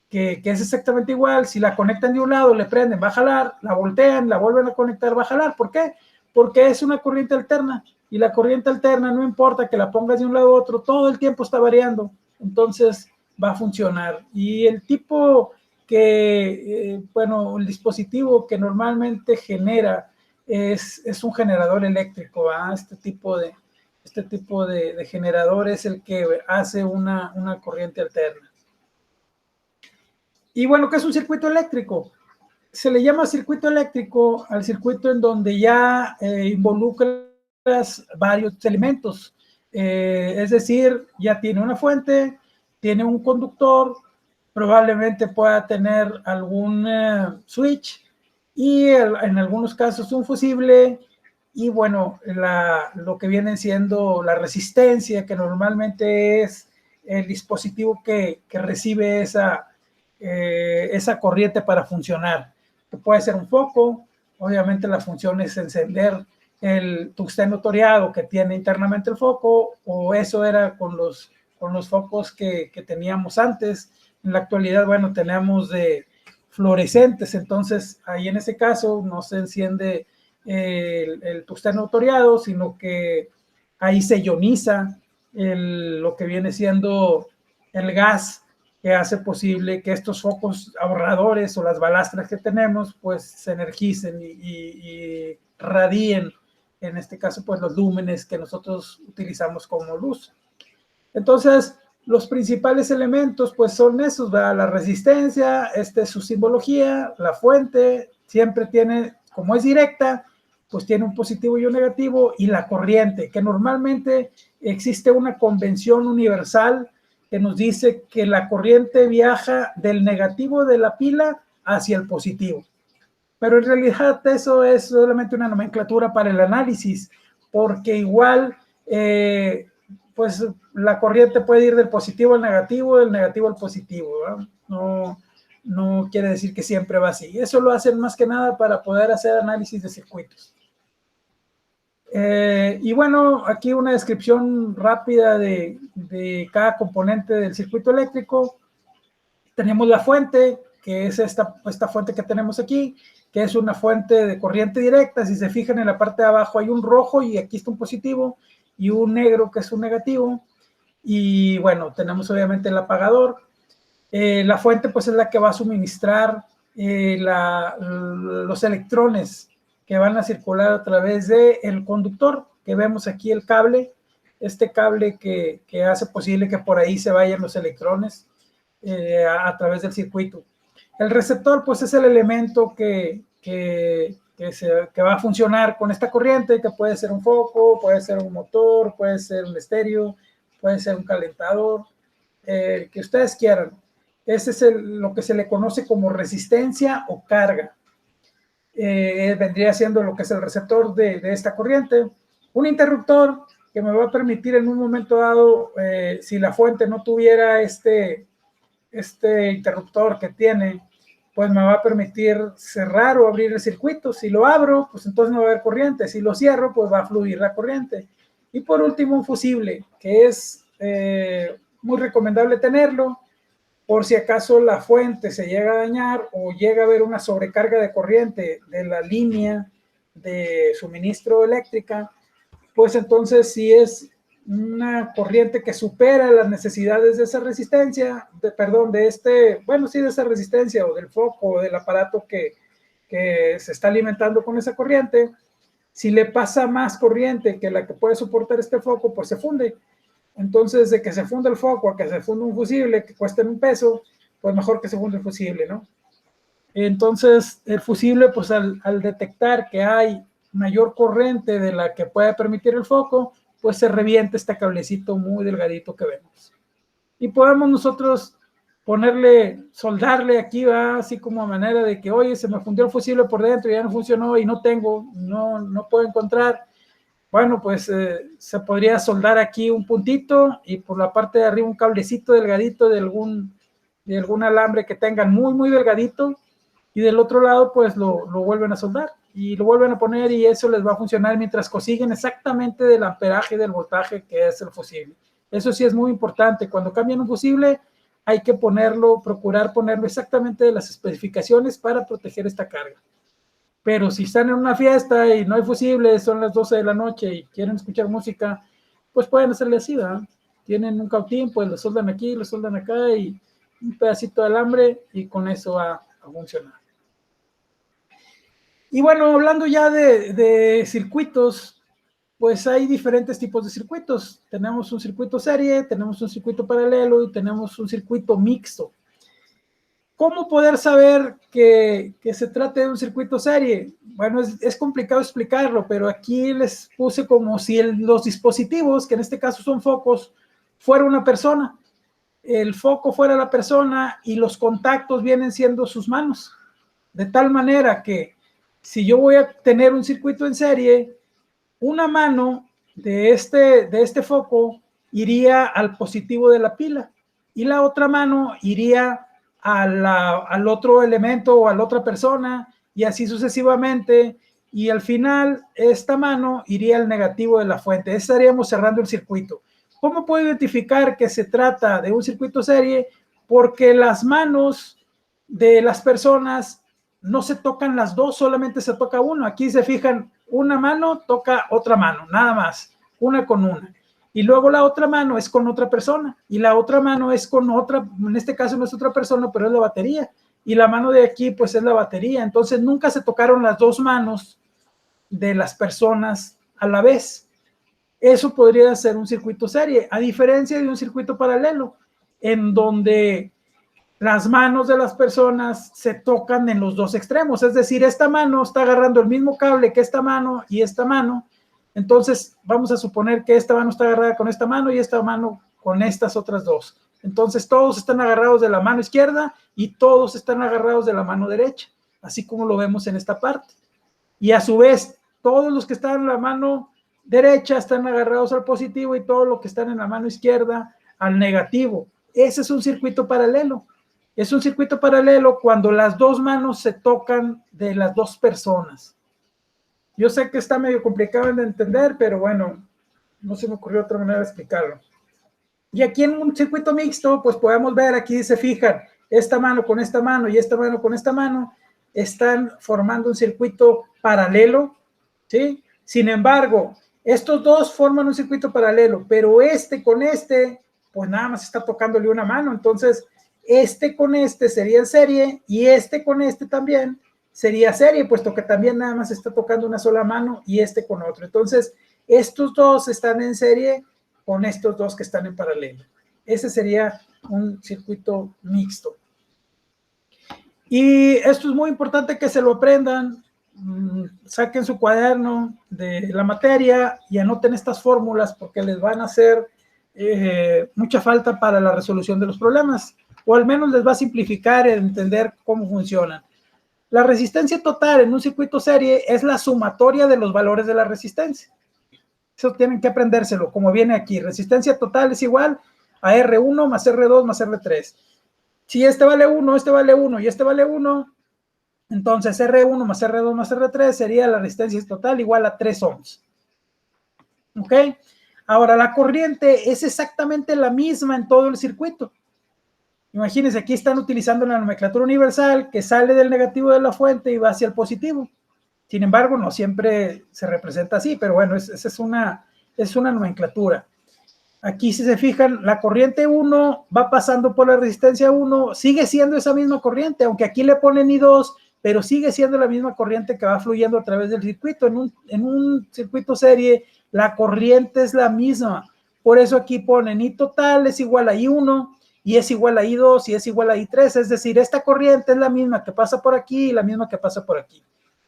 que es exactamente igual. Si la conectan de un lado, le prenden, va a jalar, la voltean, la vuelven a conectar, va a jalar. ¿Por qué? Porque es una corriente alterna. Y la corriente alterna, no importa que la pongas de un lado a otro, todo el tiempo está variando. Entonces va a funcionar. Y el tipo bueno, el dispositivo que normalmente genera es un generador eléctrico, ¿verdad? Este tipo de generador es el que hace una corriente alterna. Y bueno, ¿qué es un circuito eléctrico? Se le llama circuito eléctrico al circuito en donde ya involucras varios elementos. Es decir, ya tiene una fuente, tiene un conductor, probablemente pueda tener algún switch y en algunos casos un fusible y bueno, lo que viene siendo la resistencia, que normalmente es el dispositivo que recibe esa corriente para funcionar. Que puede ser un foco, obviamente la función es encender el tungsteno toreado que tiene internamente el foco, o eso era con los focos que teníamos antes. En la actualidad, bueno, tenemos de fluorescentes, entonces ahí en ese caso no se enciende el tungsteno toreado, sino que ahí se ioniza lo que viene siendo el gas que hace posible que estos focos ahorradores o las balastras que tenemos pues se energicen y radien, en este caso pues los lúmenes que nosotros utilizamos como luz. Entonces los principales elementos pues son esos, ¿verdad? La resistencia, esta es su simbología, la fuente siempre tiene, como es directa, pues tiene un positivo y un negativo, y la corriente, que normalmente existe una convención universal que nos dice que la corriente viaja del negativo de la pila hacia el positivo. Pero en realidad eso es solamente una nomenclatura para el análisis, porque igual, pues la corriente puede ir del positivo al negativo, del negativo al positivo, ¿verdad? No quiere decir que siempre va así. Eso lo hacen más que nada para poder hacer análisis de circuitos. Y bueno, aquí una descripción rápida de cada componente del circuito eléctrico. Tenemos la fuente, que es esta fuente que tenemos aquí, que es una fuente de corriente directa. Si se fijan en la parte de abajo hay un rojo y aquí está un positivo, y un negro que es un negativo. Y bueno, tenemos obviamente el apagador. La fuente pues es la que va a suministrar los electrones que van a circular a través del conductor, que vemos aquí el cable, este cable que hace posible que por ahí se vayan los electrones a través del circuito. El receptor pues es el elemento que va a funcionar con esta corriente, que puede ser un foco, puede ser un motor, puede ser un estéreo, puede ser un calentador, que ustedes quieran. Ese es lo que se le conoce como resistencia o carga. vendría siendo lo que es el receptor de esta corriente. Un interruptor que me va a permitir en un momento dado, si la fuente no tuviera este interruptor que tiene, pues me va a permitir cerrar o abrir el circuito. Si lo abro, pues entonces no va a haber corriente. Si lo cierro, pues va a fluir la corriente. Y por último, un fusible, que es muy recomendable tenerlo por si acaso la fuente se llega a dañar o llega a haber una sobrecarga de corriente de la línea de suministro eléctrica, pues entonces si es una corriente que supera las necesidades de esa resistencia, de esa resistencia o del foco o del aparato que se está alimentando con esa corriente, si le pasa más corriente que la que puede soportar este foco, pues se funde. Entonces, de que se funda el foco a que se funda un fusible que cueste un peso, pues mejor que se funde el fusible, ¿no? Entonces, el fusible, pues al detectar que hay mayor corriente de la que puede permitir el foco, pues se revienta este cablecito muy delgadito que vemos. Y podemos nosotros soldarle aquí, ¿va? Así como a manera de que, oye, se me fundió el fusible por dentro y ya no funcionó y no puedo encontrar. Bueno, pues se podría soldar aquí un puntito y por la parte de arriba un cablecito delgadito de algún alambre que tengan muy, muy delgadito, y del otro lado pues lo vuelven a soldar y lo vuelven a poner y eso les va a funcionar mientras consiguen exactamente del amperaje, del voltaje que es el fusible. Eso sí es muy importante. Cuando cambian un fusible hay que procurar ponerlo exactamente de las especificaciones para proteger esta carga. Pero si están en una fiesta y no hay fusible, son las 12 de la noche y quieren escuchar música, pues pueden hacerle así, ¿verdad? Tienen un cautín, pues lo soldan aquí, lo soldan acá y un pedacito de alambre y con eso va a funcionar. Y bueno, hablando ya de circuitos, pues hay diferentes tipos de circuitos. Tenemos un circuito serie, tenemos un circuito paralelo y tenemos un circuito mixto. ¿Cómo poder saber que se trata de un circuito serie? Bueno, es complicado explicarlo, pero aquí les puse como si los dispositivos, que en este caso son focos, fuera una persona. El foco fuera la persona y los contactos vienen siendo sus manos. De tal manera que si yo voy a tener un circuito en serie, una mano de este foco iría al positivo de la pila y la otra mano iría al otro elemento o a la otra persona y así sucesivamente, y al final esta mano iría al negativo de la fuente. Estaríamos cerrando el circuito. ¿Cómo puedo identificar que se trata de un circuito serie? Porque las manos de las personas no se tocan las dos, solamente se toca uno. Aquí se fijan, una mano toca otra mano, nada más, una con una. Y luego la otra mano es con otra persona y la otra mano es con otra, en este caso no es otra persona, pero es la batería. Y la mano de aquí pues es la batería. Entonces nunca se tocaron las dos manos de las personas a la vez. Eso podría ser un circuito serie, a diferencia de un circuito paralelo, en donde las manos de las personas se tocan en los dos extremos. Es decir, esta mano está agarrando el mismo cable que esta mano y esta mano. Entonces, vamos a suponer que esta mano está agarrada con esta mano y esta mano con estas otras dos. Entonces, todos están agarrados de la mano izquierda y todos están agarrados de la mano derecha, así como lo vemos en esta parte. Y a su vez, todos los que están en la mano derecha están agarrados al positivo y todos los que están en la mano izquierda al negativo. Ese es un circuito paralelo. Es un circuito paralelo cuando las dos manos se tocan de las dos personas. Yo sé que está medio complicado de entender, pero bueno, no se me ocurrió otra manera de explicarlo. Y aquí en un circuito mixto, pues podemos ver, aquí se fijan, esta mano con esta mano y esta mano con esta mano están formando un circuito paralelo, ¿sí? Sin embargo, estos dos forman un circuito paralelo, pero este con este, pues nada más está tocándole una mano. Entonces, este con este sería en serie y este con este también sería serie, puesto que también nada más está tocando una sola mano y este con otro. Entonces, estos dos están en serie con estos dos que están en paralelo. Ese sería un circuito mixto. Y esto es muy importante que se lo aprendan. Saquen su cuaderno de la materia y anoten estas fórmulas porque les van a hacer mucha falta para la resolución de los problemas, o al menos les va a simplificar el entender cómo funcionan. La resistencia total en un circuito serie es la sumatoria de los valores de la resistencia. Eso tienen que aprendérselo, como viene aquí. Resistencia total es igual a R1 más R2 más R3. Si este vale 1, este vale 1 y este vale 1, entonces R1 más R2 más R3 sería la resistencia total igual a 3 ohms. ¿Ok? Ahora, la corriente es exactamente la misma en todo el circuito. Imagínense, aquí están utilizando la nomenclatura universal que sale del negativo de la fuente y va hacia el positivo. Sin embargo, no siempre se representa así, pero bueno, esa es una nomenclatura. Aquí, si se fijan, la corriente 1 va pasando por la resistencia 1, sigue siendo esa misma corriente, aunque aquí le ponen I2, pero sigue siendo la misma corriente que va fluyendo a través del circuito. En un circuito serie, la corriente es la misma. Por eso aquí ponen I total es igual a I1, y es igual a I2, y es igual a I3. Es decir, esta corriente es la misma que pasa por aquí y la misma que pasa por aquí.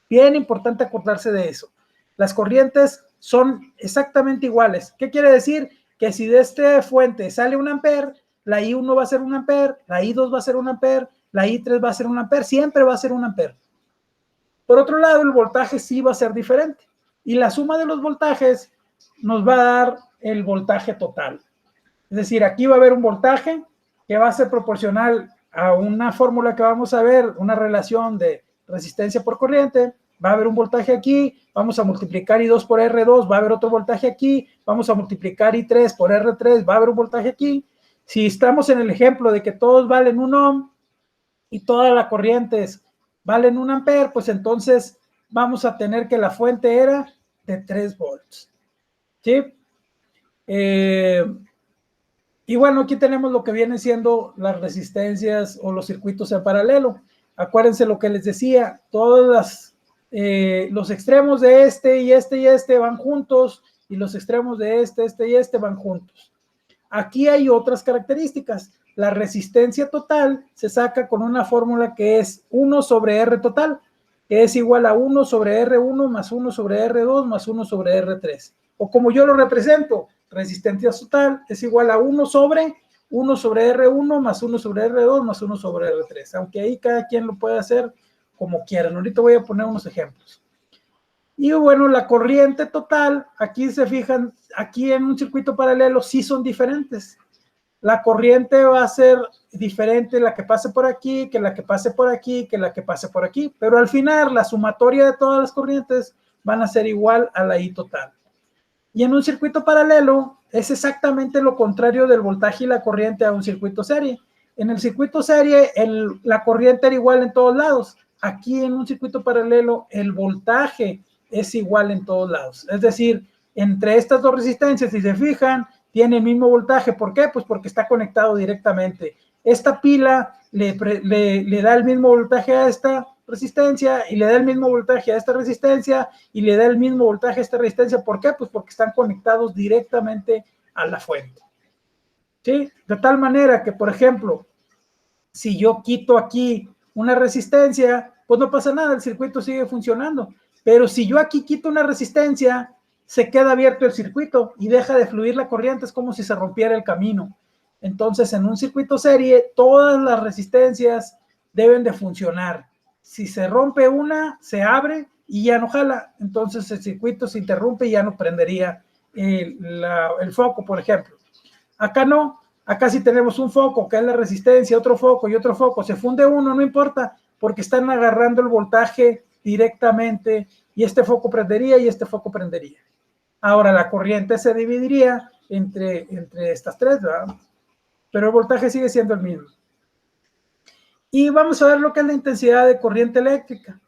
Bien importante acordarse de eso. Las corrientes son exactamente iguales. ¿Qué quiere decir? Que si de esta fuente sale 1 ampere, la I1 va a ser 1 ampere, la I2 va a ser 1 ampere, la I3 va a ser 1 ampere, siempre va a ser 1 ampere. Por otro lado, el voltaje sí va a ser diferente. Y la suma de los voltajes nos va a dar el voltaje total. Es decir, aquí va a haber un voltaje que va a ser proporcional a una fórmula que vamos a ver, una relación de resistencia por corriente. Va a haber un voltaje aquí, vamos a multiplicar I2 por R2, va a haber otro voltaje aquí, vamos a multiplicar I3 por R3, va a haber un voltaje aquí. Si estamos en el ejemplo de que todos valen 1 ohm y todas las corrientes valen 1 ampere, pues entonces vamos a tener que la fuente era de 3 volts. ¿Sí? Y bueno, aquí tenemos lo que vienen siendo las resistencias o los circuitos en paralelo. Acuérdense lo que les decía, todos los extremos de este y este y este van juntos, y los extremos de este y este van juntos. Aquí hay otras características. La resistencia total se saca con una fórmula que es 1 sobre R total, que es igual a 1 sobre R1 más 1 sobre R2 más 1 sobre R3. O como yo lo represento, resistencia total es igual a 1 sobre R1 más 1 sobre R2 más 1 sobre R3. Aunque ahí cada quien lo puede hacer como quieran. Ahorita voy a poner unos ejemplos. Y bueno, la corriente total, aquí se fijan, aquí en un circuito paralelo sí son diferentes. La corriente va a ser diferente la que pase por aquí, que la que pase por aquí, que la que pase por aquí. Pero al final, la sumatoria de todas las corrientes van a ser igual a la I total. Y en un circuito paralelo es exactamente lo contrario del voltaje y la corriente a un circuito serie. En el circuito serie, la corriente era igual en todos lados. Aquí en un circuito paralelo, el voltaje es igual en todos lados. Es decir, entre estas dos resistencias, si se fijan, tiene el mismo voltaje. ¿Por qué? Pues porque está conectado directamente. Esta pila le da el mismo voltaje a esta resistencia y le da el mismo voltaje a esta resistencia y le da el mismo voltaje a esta resistencia. ¿Por qué? Pues porque están conectados directamente a la fuente. ¿Sí? De tal manera que, por ejemplo, si yo quito aquí una resistencia, pues no pasa nada, el circuito sigue funcionando. Pero si yo aquí quito una resistencia, se queda abierto el circuito y deja de fluir la corriente, es como si se rompiera el camino. Entonces, en un circuito serie, todas las resistencias deben de funcionar. Si se rompe una, se abre y ya no jala. Entonces, el circuito se interrumpe y ya no prendería el foco, por ejemplo. Acá no. Acá sí tenemos un foco, que es la resistencia, otro foco y otro foco. Se funde uno, no importa, porque están agarrando el voltaje directamente y este foco prendería y este foco prendería. Ahora la corriente se dividiría entre estas tres, ¿verdad? Pero el voltaje sigue siendo el mismo. Y vamos a ver lo que es la intensidad de corriente eléctrica.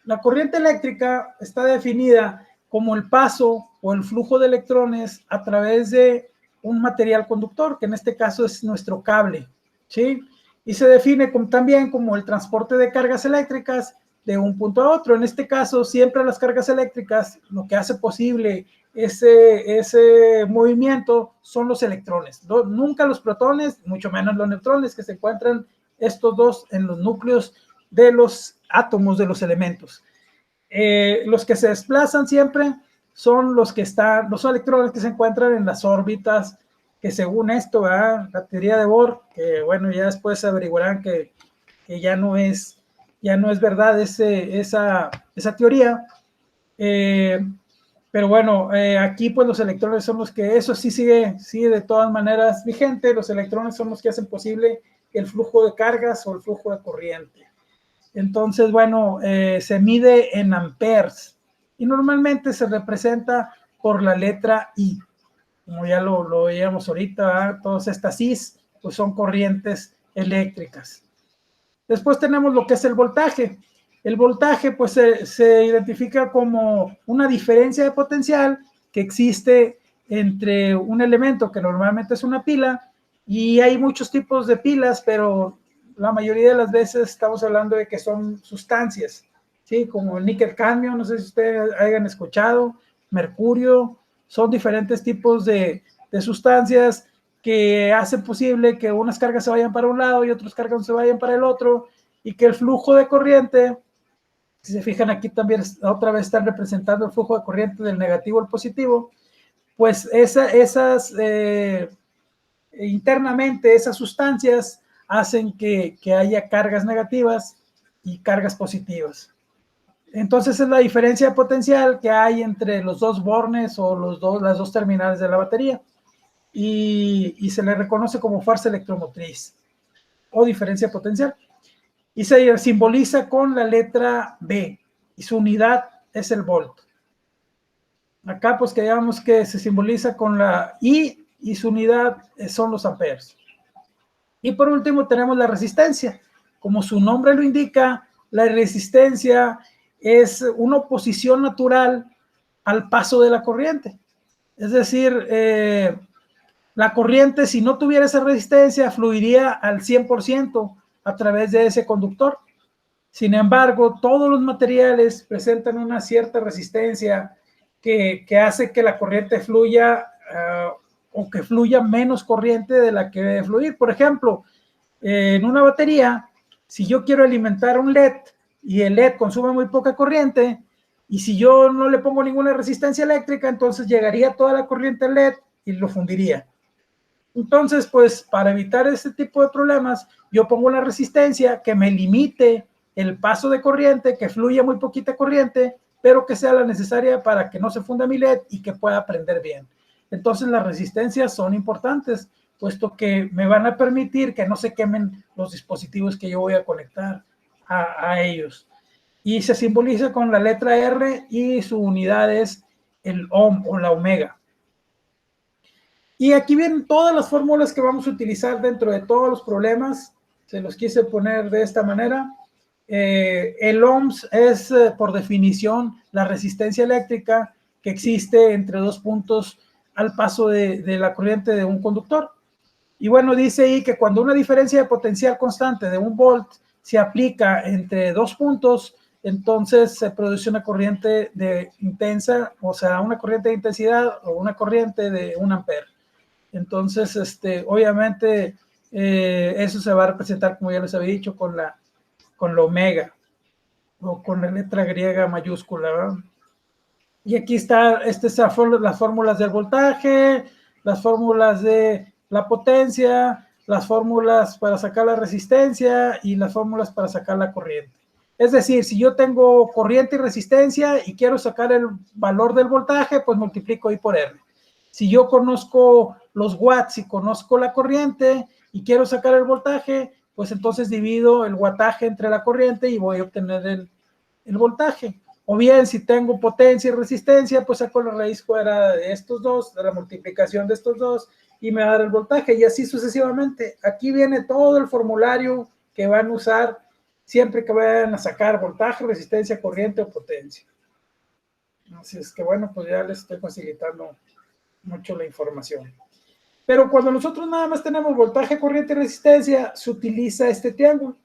La corriente eléctrica está definida como el paso o el flujo de electrones a través de un material conductor, que en este caso es nuestro cable, ¿sí? Y se define también como el transporte de cargas eléctricas de un punto a otro. En este caso, siempre las cargas eléctricas, lo que hace posible ese movimiento son los electrones. Nunca los protones, mucho menos los neutrones, que se encuentran estos dos en los núcleos de los átomos de los elementos. Los que se desplazan siempre son los electrones que se encuentran en las órbitas, que según esto, ¿verdad? La teoría de Bohr, que bueno, ya después averiguarán que ya no es ya no es verdad esa teoría. Pero bueno, aquí pues los electrones son los que, eso sí sigue de todas maneras vigente, los electrones son los que hacen posible el flujo de cargas o el flujo de corriente. Entonces, bueno, se mide en amperes y normalmente se representa por la letra I, como ya lo veíamos ahorita, ¿verdad? Todas estas I's pues son corrientes eléctricas. Después tenemos lo que es el voltaje. El voltaje pues se identifica como una diferencia de potencial que existe entre un elemento que normalmente es una pila, y hay muchos tipos de pilas, pero la mayoría de las veces estamos hablando de que son sustancias, ¿sí? Como el níquel cadmio, no sé si ustedes hayan escuchado, mercurio, son diferentes tipos de sustancias que hacen posible que unas cargas se vayan para un lado y otras cargas se vayan para el otro, y que el flujo de corriente, si se fijan aquí también otra vez están representando el flujo de corriente del negativo al positivo, pues internamente esas sustancias hacen que haya cargas negativas y cargas positivas. Entonces es la diferencia potencial que hay entre los dos bornes o las dos terminales de la batería, y se le reconoce como fuerza electromotriz o diferencia potencial, y se simboliza con la letra B, y su unidad es el volt. Acá pues que digamos que se simboliza con la I, y su unidad son los amperes. Y por último tenemos la resistencia. Como su nombre lo indica, la resistencia es una oposición natural al paso de la corriente. Es decir, la corriente, si no tuviera esa resistencia, fluiría al 100% a través de ese conductor. Sin embargo, todos los materiales presentan una cierta resistencia que hace que la corriente fluya o que fluya menos corriente de la que debe fluir. Por ejemplo, en una batería, si yo quiero alimentar un LED y el LED consume muy poca corriente, y si yo no le pongo ninguna resistencia eléctrica, entonces llegaría toda la corriente al LED y lo fundiría. Entonces, pues para evitar este tipo de problemas, yo pongo una resistencia que me limite el paso de corriente, que fluya muy poquita corriente, pero que sea la necesaria para que no se funda mi LED y que pueda prender bien. Entonces las resistencias son importantes, puesto que me van a permitir que no se quemen los dispositivos que yo voy a conectar a ellos. Y se simboliza con la letra R, y su unidad es el ohm o la omega. Y aquí vienen todas las fórmulas que vamos a utilizar dentro de todos los problemas. Se los quise poner de esta manera. El ohms es, por definición, la resistencia eléctrica que existe entre dos puntos al paso de la corriente de un conductor. Y bueno, dice ahí que cuando una diferencia de potencial constante de 1 volt se aplica entre dos puntos, entonces se produce una corriente de intensa, o sea, una corriente de intensidad o una corriente de 1 ampere. Entonces, obviamente, eso se va a representar, como ya les había dicho, con la omega, o con la letra griega mayúscula, ¿verdad? Y aquí está las fórmulas del voltaje, las fórmulas de la potencia, las fórmulas para sacar la resistencia y las fórmulas para sacar la corriente. Es decir, si yo tengo corriente y resistencia y quiero sacar el valor del voltaje, pues multiplico I por R. Si yo conozco los watts y conozco la corriente y quiero sacar el voltaje, pues entonces divido el wattaje entre la corriente y voy a obtener el voltaje. O bien, si tengo potencia y resistencia, pues saco la raíz cuadrada de estos dos, de la multiplicación de estos dos, y me va a dar el voltaje, y así sucesivamente. Aquí viene todo el formulario que van a usar siempre que vayan a sacar voltaje, resistencia, corriente o potencia. Así es que bueno, pues ya les estoy facilitando mucho la información. Pero cuando nosotros nada más tenemos voltaje, corriente y resistencia, se utiliza este triángulo.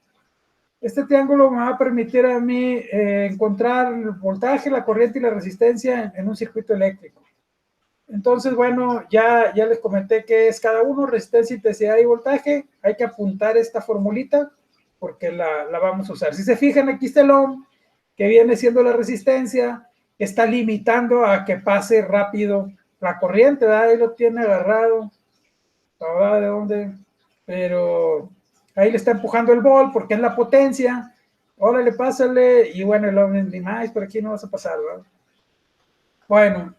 Este triángulo me va a permitir a mí encontrar el voltaje, la corriente y la resistencia en un circuito eléctrico. Entonces, bueno, ya les comenté qué es cada uno: resistencia, intensidad y voltaje. Hay que apuntar esta formulita porque la vamos a usar. Si se fijan, aquí está el ohm, que viene siendo la resistencia, que está limitando a que pase rápido la corriente, ¿verdad? Ahí lo tiene agarrado. ¿Verdad? ¿De dónde? Pero ahí le está empujando el volt porque es la potencia. órale, pásale, y bueno, ni más, por aquí no vas a pasar, ¿verdad? Bueno,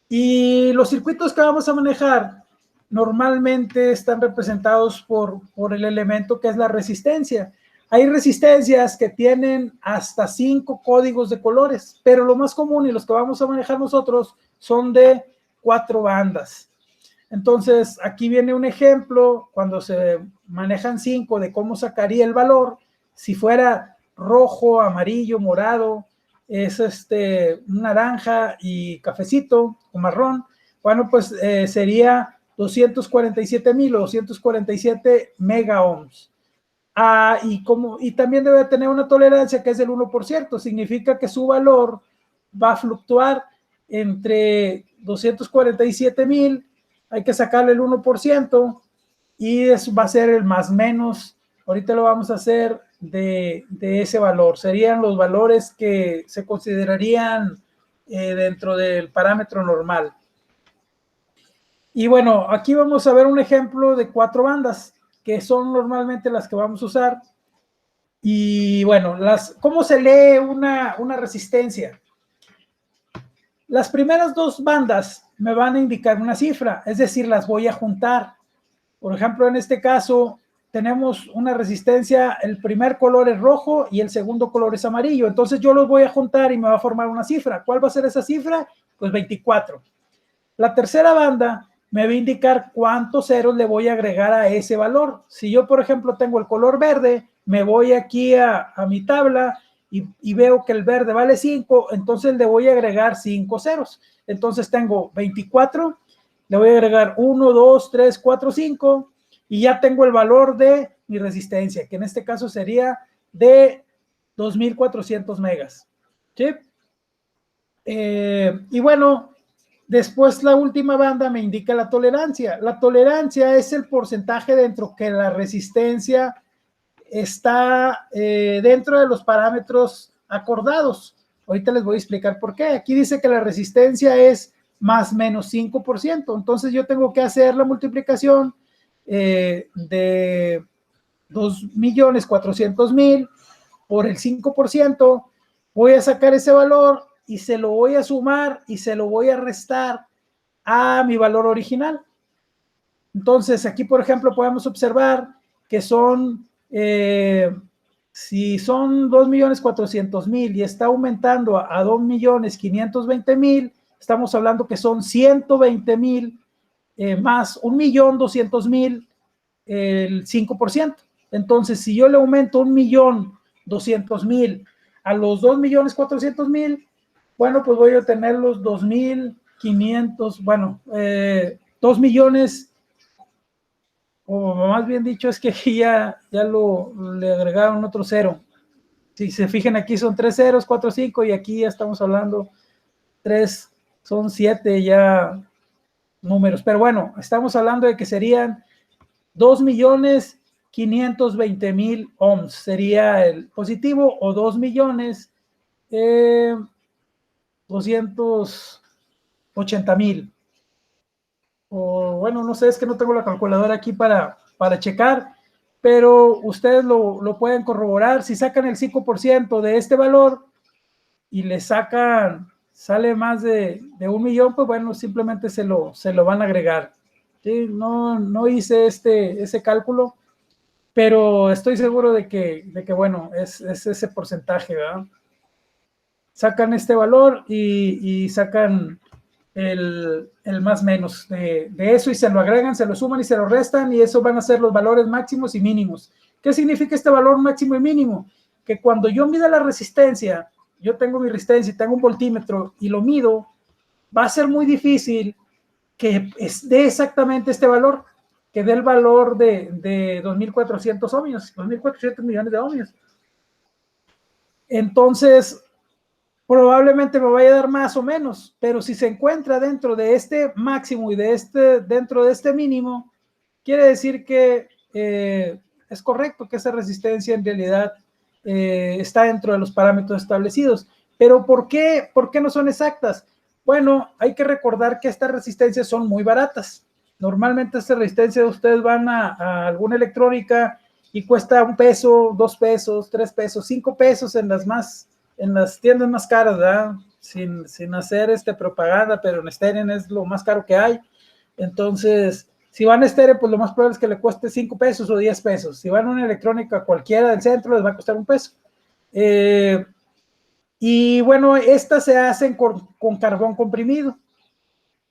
y los circuitos que vamos a manejar normalmente están representados por el elemento que es la resistencia. Hay resistencias que tienen hasta 5 códigos de colores, pero lo más común y los que vamos a manejar nosotros son de 4 bandas. Entonces, aquí viene un ejemplo, cuando se manejan 5 de cómo sacaría el valor. Si fuera rojo, amarillo, morado, es naranja y cafecito o marrón, bueno, pues sería 247,000 o 247 mega ohms. Y también debe tener una tolerancia que es del 1%, significa que su valor va a fluctuar entre 247,000, hay que sacarle el 1%, y eso va a ser el más menos. Ahorita lo vamos a hacer de ese valor. Serían los valores que se considerarían dentro del parámetro normal. Y bueno, aquí vamos a ver un ejemplo de 4 bandas, que son normalmente las que vamos a usar. Y bueno, ¿cómo se lee una resistencia? Las primeras 2 bandas me van a indicar una cifra, es decir, las voy a juntar. Por ejemplo, en este caso tenemos una resistencia, el primer color es rojo y el segundo color es amarillo. Entonces yo los voy a juntar y me va a formar una cifra. ¿Cuál va a ser esa cifra? Pues 24. La tercera banda me va a indicar cuántos ceros le voy a agregar a ese valor. Si yo, por ejemplo, tengo el color verde, me voy aquí a mi tabla y veo que el verde vale 5, entonces le voy a agregar 5 ceros. Entonces tengo 24, le voy a agregar 1, 2, 3, 4, 5, y ya tengo el valor de mi resistencia, que en este caso sería de 2400 megas. ¿Sí? Y bueno, después la última banda me indica la tolerancia. La tolerancia es el porcentaje dentro que la resistencia está dentro de los parámetros acordados. Ahorita les voy a explicar por qué. Aquí dice que la resistencia es más menos 5%. Entonces yo tengo que hacer la multiplicación de 2,400,000 por el 5%. Voy a sacar ese valor y se lo voy a sumar y se lo voy a restar a mi valor original. Entonces, aquí, por ejemplo, podemos observar que son, si son 2,400,000 y está aumentando a 2,520,000, estamos hablando que son 120,000 más 1,200,000, el 5%. Entonces, si yo le aumento 1,200,000 a los 2,400,000, bueno, pues voy a tener los 2,500, bueno, 2 millones, o más bien dicho, es que ya le agregaron otro cero. Si se fijan, aquí son 3 ceros, 4, 5, y aquí ya estamos hablando 3, son 7 ya números. Pero bueno, estamos hablando de que serían 2,520,000 ohms, sería el positivo, o 2,280,000. O bueno, no sé, es que no tengo la calculadora aquí para checar, pero ustedes lo pueden corroborar. Si sacan el 5% de este valor y le sacan, sale más de 1,000,000, pues bueno, simplemente se lo van a agregar. ¿Sí? No hice ese cálculo, pero estoy seguro de que bueno, es ese porcentaje, ¿verdad? Sacan este valor y sacan el más menos de eso, y se lo agregan, se lo suman y se lo restan, y eso van a ser los valores máximos y mínimos. ¿Qué significa este valor máximo y mínimo? Que cuando yo mida la resistencia, yo tengo mi resistencia y tengo un voltímetro y lo mido, va a ser muy difícil que dé exactamente este valor, que dé el valor de 2,400 ohmios, 2,400 millones de ohmios. Entonces, probablemente me vaya a dar más o menos, pero si se encuentra dentro de este máximo y dentro de este mínimo, quiere decir que es correcto, que esa resistencia en realidad está dentro de los parámetros establecidos. Pero ¿por qué no son exactas? Bueno, hay que recordar que estas resistencias son muy baratas. Normalmente estas resistencias ustedes van a alguna electrónica y cuesta $1, $2, $3, $5 en las tiendas más caras, ¿verdad? Sin hacer propaganda, pero en Steren es lo más caro que hay. Entonces, si van a Steren, pues lo más probable es que le cueste $5 o $10. Si van a una electrónica cualquiera del centro, les va a costar $1. Y bueno, estas se hacen con carbón comprimido.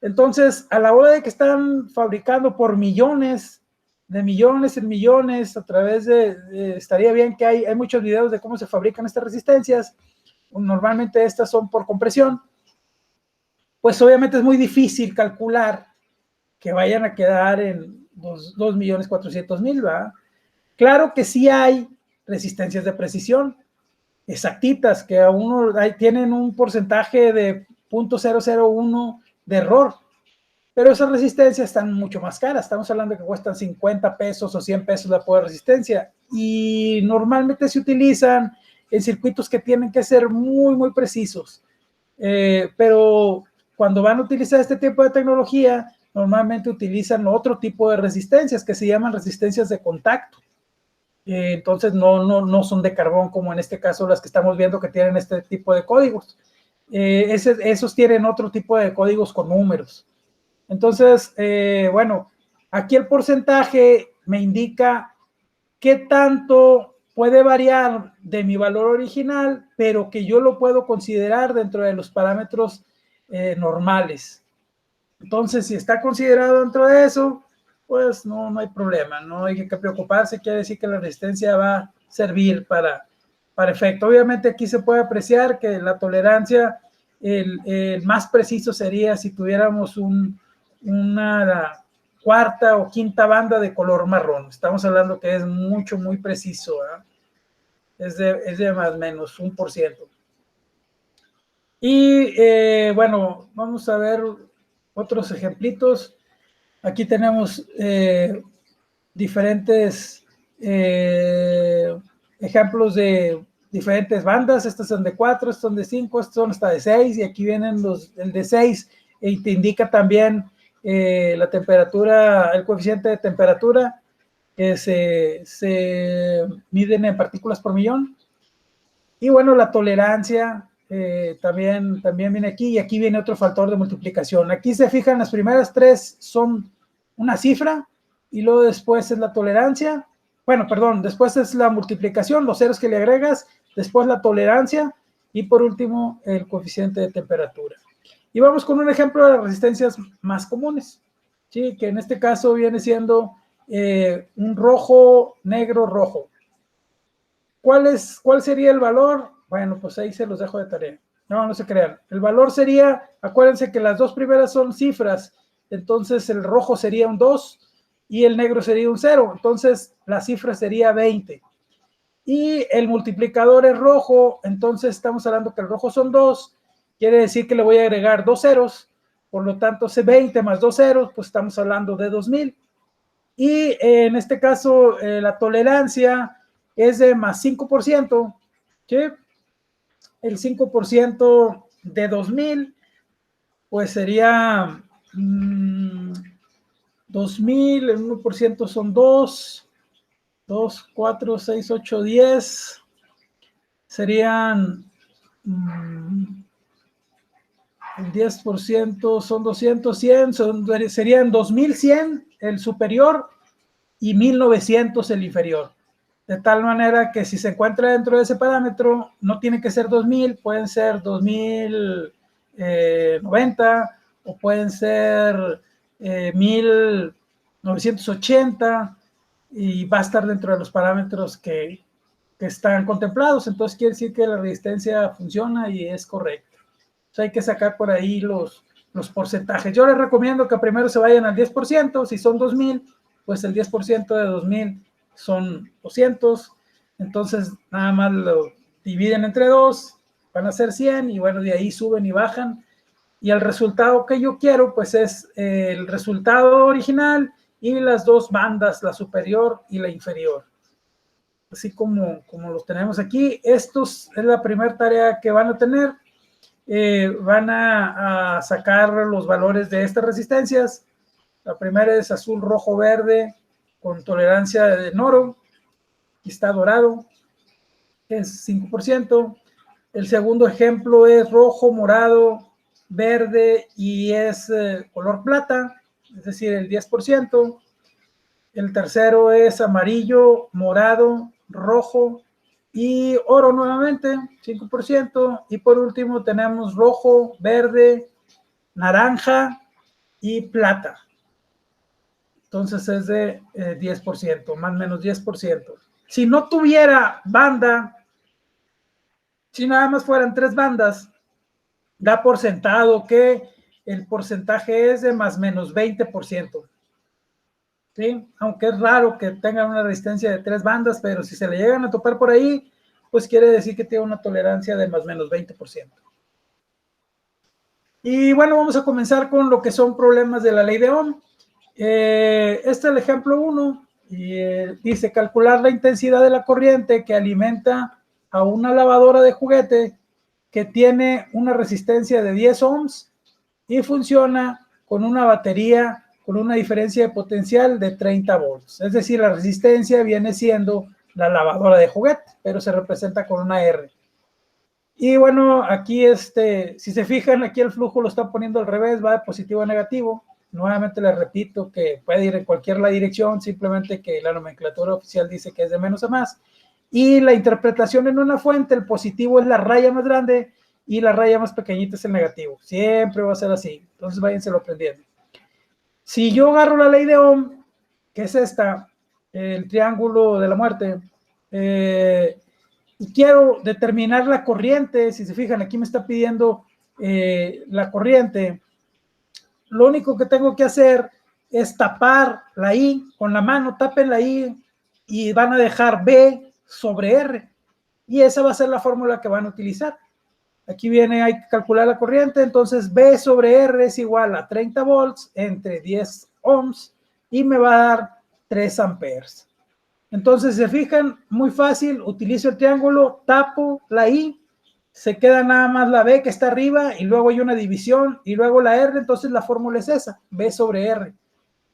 Entonces, a la hora de que están fabricando por millones, de millones en millones, a través estaría bien que hay muchos videos de cómo se fabrican estas resistencias. Normalmente estas son por compresión. Pues obviamente es muy difícil calcular que vayan a quedar en 2.400.000, ¿verdad? Claro que sí hay resistencias de precisión exactitas, que a uno tienen un porcentaje de 0.001 de error, pero esas resistencias están mucho más caras. Estamos hablando de que cuestan $50 o $100 la pura resistencia, y normalmente se utilizan en circuitos que tienen que ser muy, muy precisos. Pero cuando van a utilizar este tipo de tecnología, normalmente utilizan otro tipo de resistencias que se llaman resistencias de contacto. Entonces no son de carbón, como en este caso las que estamos viendo que tienen este tipo de códigos. Esos tienen otro tipo de códigos con números. Entonces, bueno, aquí el porcentaje me indica qué tanto puede variar de mi valor original, pero que yo lo puedo considerar dentro de los parámetros normales. Entonces, si está considerado dentro de eso, pues no hay problema, no hay que preocuparse. Quiere decir que la resistencia va a servir para efecto. Obviamente aquí se puede apreciar que la tolerancia, el más preciso sería si tuviéramos una cuarta o quinta banda de color marrón. Estamos hablando que es muy preciso, ¿eh? Es de más o menos 1%. Y bueno, vamos a ver otros ejemplitos. Aquí tenemos diferentes ejemplos de diferentes bandas. Estas son de 4, estas son de 5, estas son hasta de 6, y aquí vienen el de 6, y te indica también la temperatura, el coeficiente de temperatura, que se miden en partículas por millón. Y bueno, la tolerancia también viene aquí, y aquí viene otro factor de multiplicación. Aquí se fijan, las primeras 3 son una cifra, y luego después es la tolerancia. Bueno, perdón, después es la multiplicación, los ceros que le agregas, después la tolerancia, y por último el coeficiente de temperatura. Y vamos con un ejemplo de las resistencias más comunes, ¿sí? Que en este caso viene siendo un rojo, negro, rojo. ¿Cuál sería el valor? Bueno, pues ahí se los dejo de tarea. No se crean. El valor sería, acuérdense que las dos primeras son cifras, entonces el rojo sería un 2 y el negro sería un 0, entonces la cifra sería 20. Y el multiplicador es rojo, entonces estamos hablando que el rojo son 2, quiere decir que le voy a agregar 2 ceros, por lo tanto, 20 más 2 ceros, pues estamos hablando de 2000. Y en este caso, la tolerancia es de más 5%, ¿sí? El 5% de 2000, pues sería 2000, el 1% son 2, 4, 6, 8, 10, serían el 10% son 200, 100, serían 2100 el superior y 1900 el inferior. De tal manera que si se encuentra dentro de ese parámetro, no tiene que ser 2000, pueden ser 2090 o pueden ser 1980, y va a estar dentro de los parámetros que están contemplados. Entonces quiere decir que la resistencia funciona y es correcta. Entonces hay que sacar por ahí los porcentajes. Yo les recomiendo que primero se vayan al 10%, si son 2000, pues el 10% de 2000 son 200, entonces nada más lo dividen entre 2, van a ser 100, y bueno, de ahí suben y bajan, y el resultado que yo quiero, pues es el resultado original y las dos bandas, la superior y la inferior, así como los tenemos aquí. Estos es la primera tarea que van a tener. Van a sacar los valores de estas resistencias. La primera es azul, rojo, verde, con tolerancia de Noro. está dorado, es 5%. El segundo ejemplo es rojo, morado, verde y es color plata, es decir, el 10%. El tercero es amarillo, morado, rojo y oro nuevamente, 5%. Y por último tenemos rojo, verde, naranja y plata. Entonces es de 10%, más o menos 10%. Si no tuviera banda, si nada más fueran 3 bandas, da por sentado que el porcentaje es de más o menos 20%. ¿Sí? Aunque es raro que tengan una resistencia de 3 bandas, pero si se le llegan a topar por ahí, pues quiere decir que tiene una tolerancia de más o menos 20%. Y bueno, vamos a comenzar con lo que son problemas de la ley de Ohm. Este es el ejemplo 1. Dice calcular la intensidad de la corriente que alimenta a una lavadora de juguete que tiene una resistencia de 10 ohms y funciona con una batería con una diferencia de potencial de 30 volts. Es decir, la resistencia viene siendo la lavadora de juguete, pero se representa con una R. Y bueno, aquí si se fijan, aquí el flujo lo está poniendo al revés, va de positivo a negativo. Nuevamente les repito que puede ir en cualquier la dirección, simplemente que la nomenclatura oficial dice que es de menos a más. Y la interpretación en una fuente, el positivo es la raya más grande y la raya más pequeñita es el negativo. Siempre va a ser así. Entonces váyanselo aprendiendo. Si yo agarro la ley de Ohm, que es esta, el triángulo de la muerte, y quiero determinar la corriente, si se fijan, aquí me está pidiendo la corriente, lo único que tengo que hacer es tapar la I con la mano, tapen la I y van a dejar B sobre R. Y esa va a ser la fórmula que van a utilizar. Aquí viene, hay que calcular la corriente, entonces B sobre R es igual a 30 volts entre 10 ohms y me va a dar 3 amperes. Entonces, se fijan, muy fácil, utilizo el triángulo, tapo la I, se queda nada más la B que está arriba y luego hay una división y luego la R, entonces la fórmula es esa, B sobre R.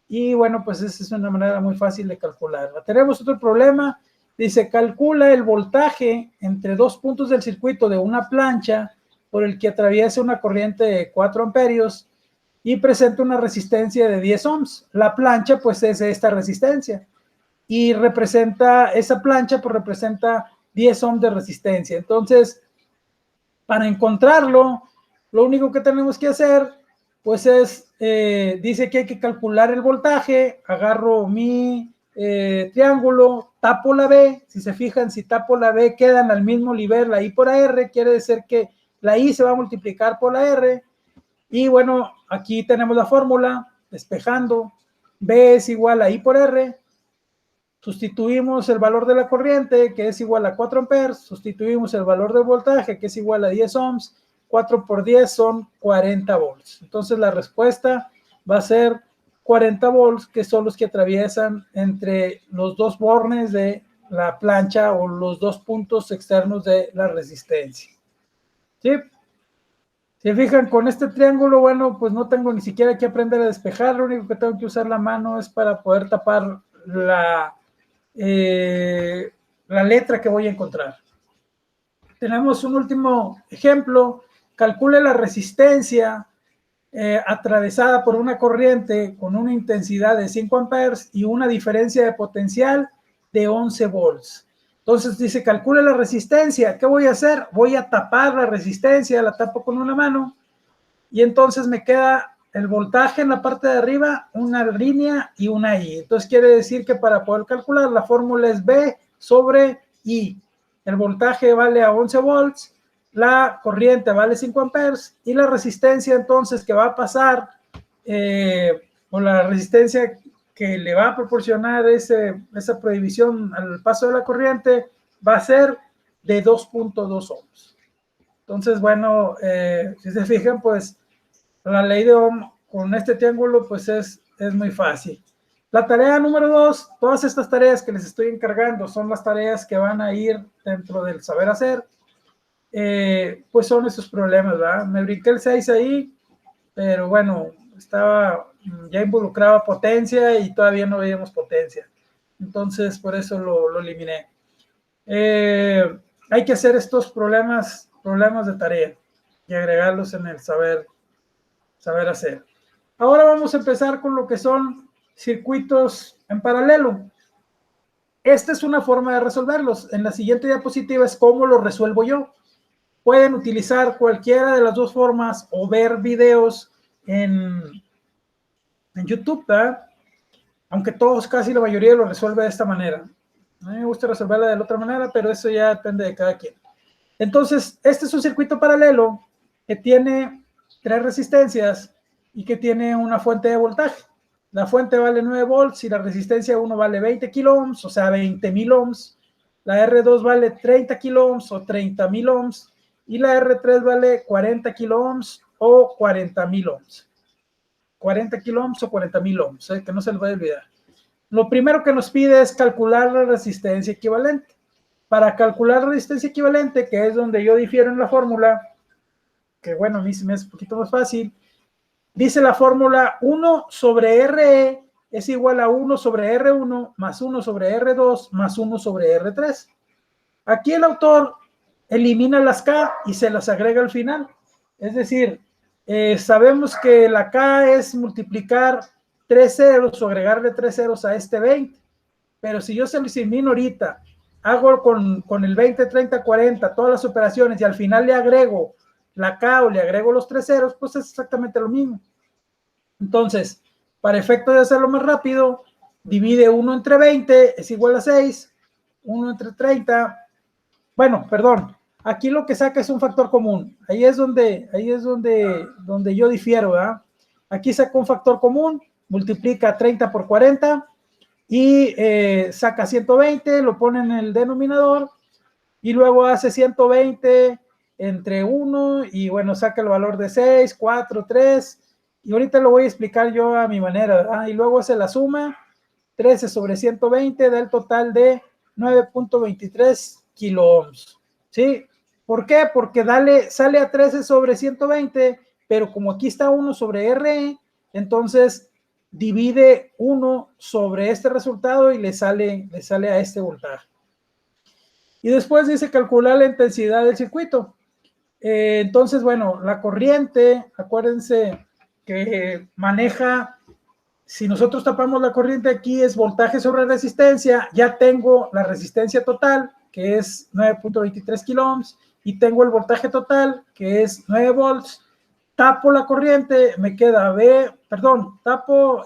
Y bueno, pues esa es una manera muy fácil de calcularla. Tenemos otro problema, dice, calcula el voltaje entre 2 puntos del circuito de una plancha por el que atraviesa una corriente de 4 amperios y presenta una resistencia de 10 ohms. La plancha pues es esta resistencia y representa, esa plancha pues representa 10 ohms de resistencia. Entonces, para encontrarlo, lo único que tenemos que hacer pues es, dice que hay que calcular el voltaje, agarro mi triángulo, tapo la B, si se fijan, si tapo la B quedan al mismo nivel la I por R, quiere decir que la I se va a multiplicar por la R, y bueno, aquí tenemos la fórmula, despejando, B es igual a I por R, sustituimos el valor de la corriente, que es igual a 4 amperes, sustituimos el valor del voltaje, que es igual a 10 ohms, 4 por 10 son 40 volts. Entonces la respuesta va a ser 40 volts, que son los que atraviesan entre los dos bornes de la plancha o los dos puntos externos de la resistencia. ¿Sí? Si fijan, con este triángulo, bueno, pues no tengo ni siquiera que aprender a despejar, lo único que tengo que usar la mano es para poder tapar la letra que voy a encontrar. Tenemos un último ejemplo, calcule la resistencia atravesada por una corriente con una intensidad de 5 amperes y una diferencia de potencial de 11 volts. Entonces dice, calcule la resistencia. ¿Qué voy a hacer? Voy a tapar la resistencia, la tapo con una mano y entonces me queda el voltaje en la parte de arriba, una línea y una I. Entonces quiere decir que para poder calcular la fórmula es B sobre I. El voltaje vale a 11 volts, la corriente vale 5 amperes y la resistencia entonces que va a pasar, o la resistencia que le va a proporcionar esa prohibición al paso de la corriente va a ser de 2.2 ohms. Entonces, bueno, si se fijan, pues la ley de Ohm con este triángulo pues es muy fácil. La tarea número 2, todas estas tareas que les estoy encargando son las tareas que van a ir dentro del saber hacer. Pues son esos problemas, ¿verdad? Me brinqué el 6 ahí, pero bueno, estaba ya involucraba potencia y todavía no veíamos potencia. Entonces, por eso lo eliminé. hay que hacer estos problemas de tarea y agregarlos en el saber hacer. Ahora vamos a empezar con lo que son circuitos en paralelo. Esta es una forma de resolverlos. En la siguiente diapositiva es cómo lo resuelvo yo. Pueden utilizar cualquiera de las dos formas o ver videos en YouTube, ¿verdad? Aunque todos, casi la mayoría lo resuelve de esta manera. A mí me gusta resolverla de la otra manera, pero eso ya depende de cada quien. Entonces, este es un circuito paralelo que tiene 3 resistencias y que tiene una fuente de voltaje. La fuente vale 9 volts y la resistencia 1 vale 20 kilo ohms, o sea, 20,000 ohms. La R2 vale 30 kilo ohms o 30,000 ohms. Y la R3 vale 40 kilo ohms o 40,000 ohms. 40 kilo ohms o 40,000 ohms, que no se les vaya a olvidar. Lo primero que nos pide es calcular la resistencia equivalente. Para calcular la resistencia equivalente, que es donde yo difiero en la fórmula, que bueno, a mí se me hace un poquito más fácil, dice la fórmula 1 sobre RE es igual a 1 sobre R1 más 1 sobre R2 más 1 sobre R3. Aquí el autor elimina las K y se las agrega al final. Es decir, sabemos que la K es multiplicar 3 ceros o agregarle 3 ceros a este 20. Pero si yo se lo elimino ahorita, hago con el 20, 30, 40 todas las operaciones y al final le agrego la K o le agrego los 3 ceros, pues es exactamente lo mismo. Entonces, para efecto de hacerlo más rápido, divide 1 entre 20 es igual a 6, 1 entre 30, bueno, perdón, aquí lo que saca es un factor común. Ahí es donde yo difiero, ¿verdad? Aquí saca un factor común, multiplica 30 por 40 y saca 120, lo pone en el denominador y luego hace 120 entre 1 y bueno, saca el valor de 6, 4, 3 y ahorita lo voy a explicar yo a mi manera, ¿verdad? Y luego hace la suma, 13 sobre 120 da el total de 9.23 kilo ohms, ¿sí? ¿Por qué? Porque sale a 13 sobre 120, pero como aquí está 1 sobre RE, entonces divide 1 sobre este resultado y le sale a este voltaje. Y después dice calcular la intensidad del circuito. Entonces, bueno, la corriente, acuérdense que maneja, si nosotros tapamos la corriente aquí es voltaje sobre resistencia, ya tengo la resistencia total, que es 9.23 kilo ohms, y tengo el voltaje total, que es 9 volts, tapo la corriente, me queda tapo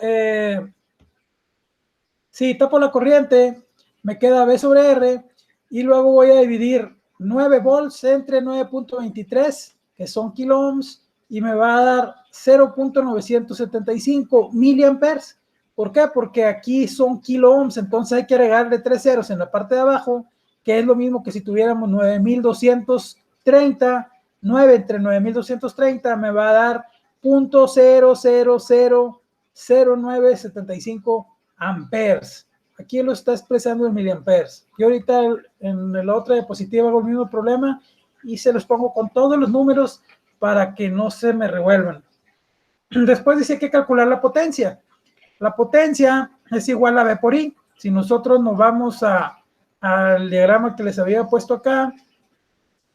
la corriente, me queda B sobre R, y luego voy a dividir 9 volts entre 9.23, que son kilo ohms, y me va a dar 0.975 miliamperes. ¿Por qué? Porque aquí son kilo ohms, entonces hay que agregarle 3 ceros en la parte de abajo, que es lo mismo que si tuviéramos 9,230, 9 entre 9,230 me va a dar 0.0000975 amperes. Aquí lo está expresando en miliamperes. Yo ahorita en la otra diapositiva hago el mismo problema y se los pongo con todos los números para que no se me revuelvan. Después dice que calcular la potencia. La potencia es igual a V por I. Si nosotros nos vamos al diagrama que les había puesto acá,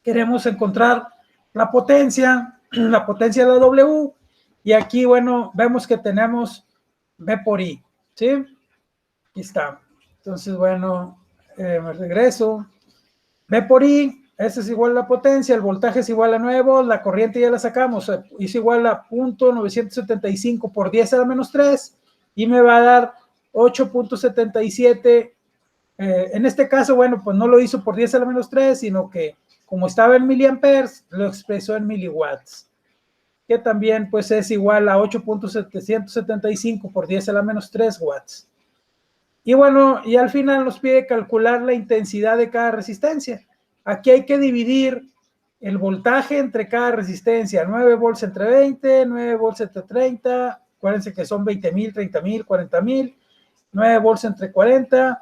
queremos encontrar la potencia de la W, y aquí, bueno, vemos que tenemos V por I, ¿sí? Aquí está. Entonces, bueno, me regreso. V por I, esa es igual a la potencia, el voltaje es igual a 9 volts, la corriente ya la sacamos, es igual a 0.975 por 10 a la menos 3, y me va a dar 8.77. En este caso, bueno, pues no lo hizo por 10 a la menos 3, sino que como estaba en miliamperes, lo expresó en miliwatts, que también pues es igual a 8.775 por 10 a la menos 3 watts. Y bueno, y al final nos pide calcular la intensidad de cada resistencia. Aquí hay que dividir el voltaje entre cada resistencia, 9 volts entre 20, 9 volts entre 30, acuérdense que son 20,000, 30,000, 40,000, 9 volts entre 40,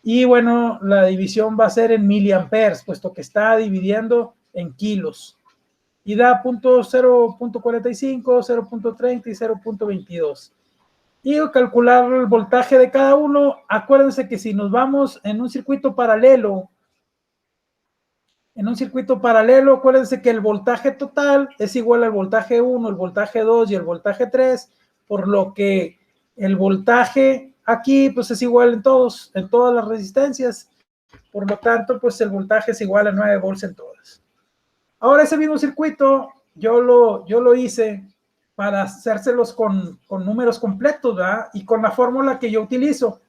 y bueno, la división va a ser en miliamperes, puesto que está dividiendo en kilos, y da 0.45, 0.30 y 0.22. Y calcular el voltaje de cada uno. Acuérdense que si nos vamos en un circuito paralelo, En un circuito paralelo, acuérdense que el voltaje total es igual al voltaje 1, el voltaje 2 y el voltaje 3, por lo que el voltaje aquí pues es igual en todas las resistencias. Por lo tanto, pues el voltaje es igual a 9 volts en todas. Ahora ese mismo circuito yo lo hice para hacérselos con números completos, ¿verdad? Y con la fórmula que yo utilizo.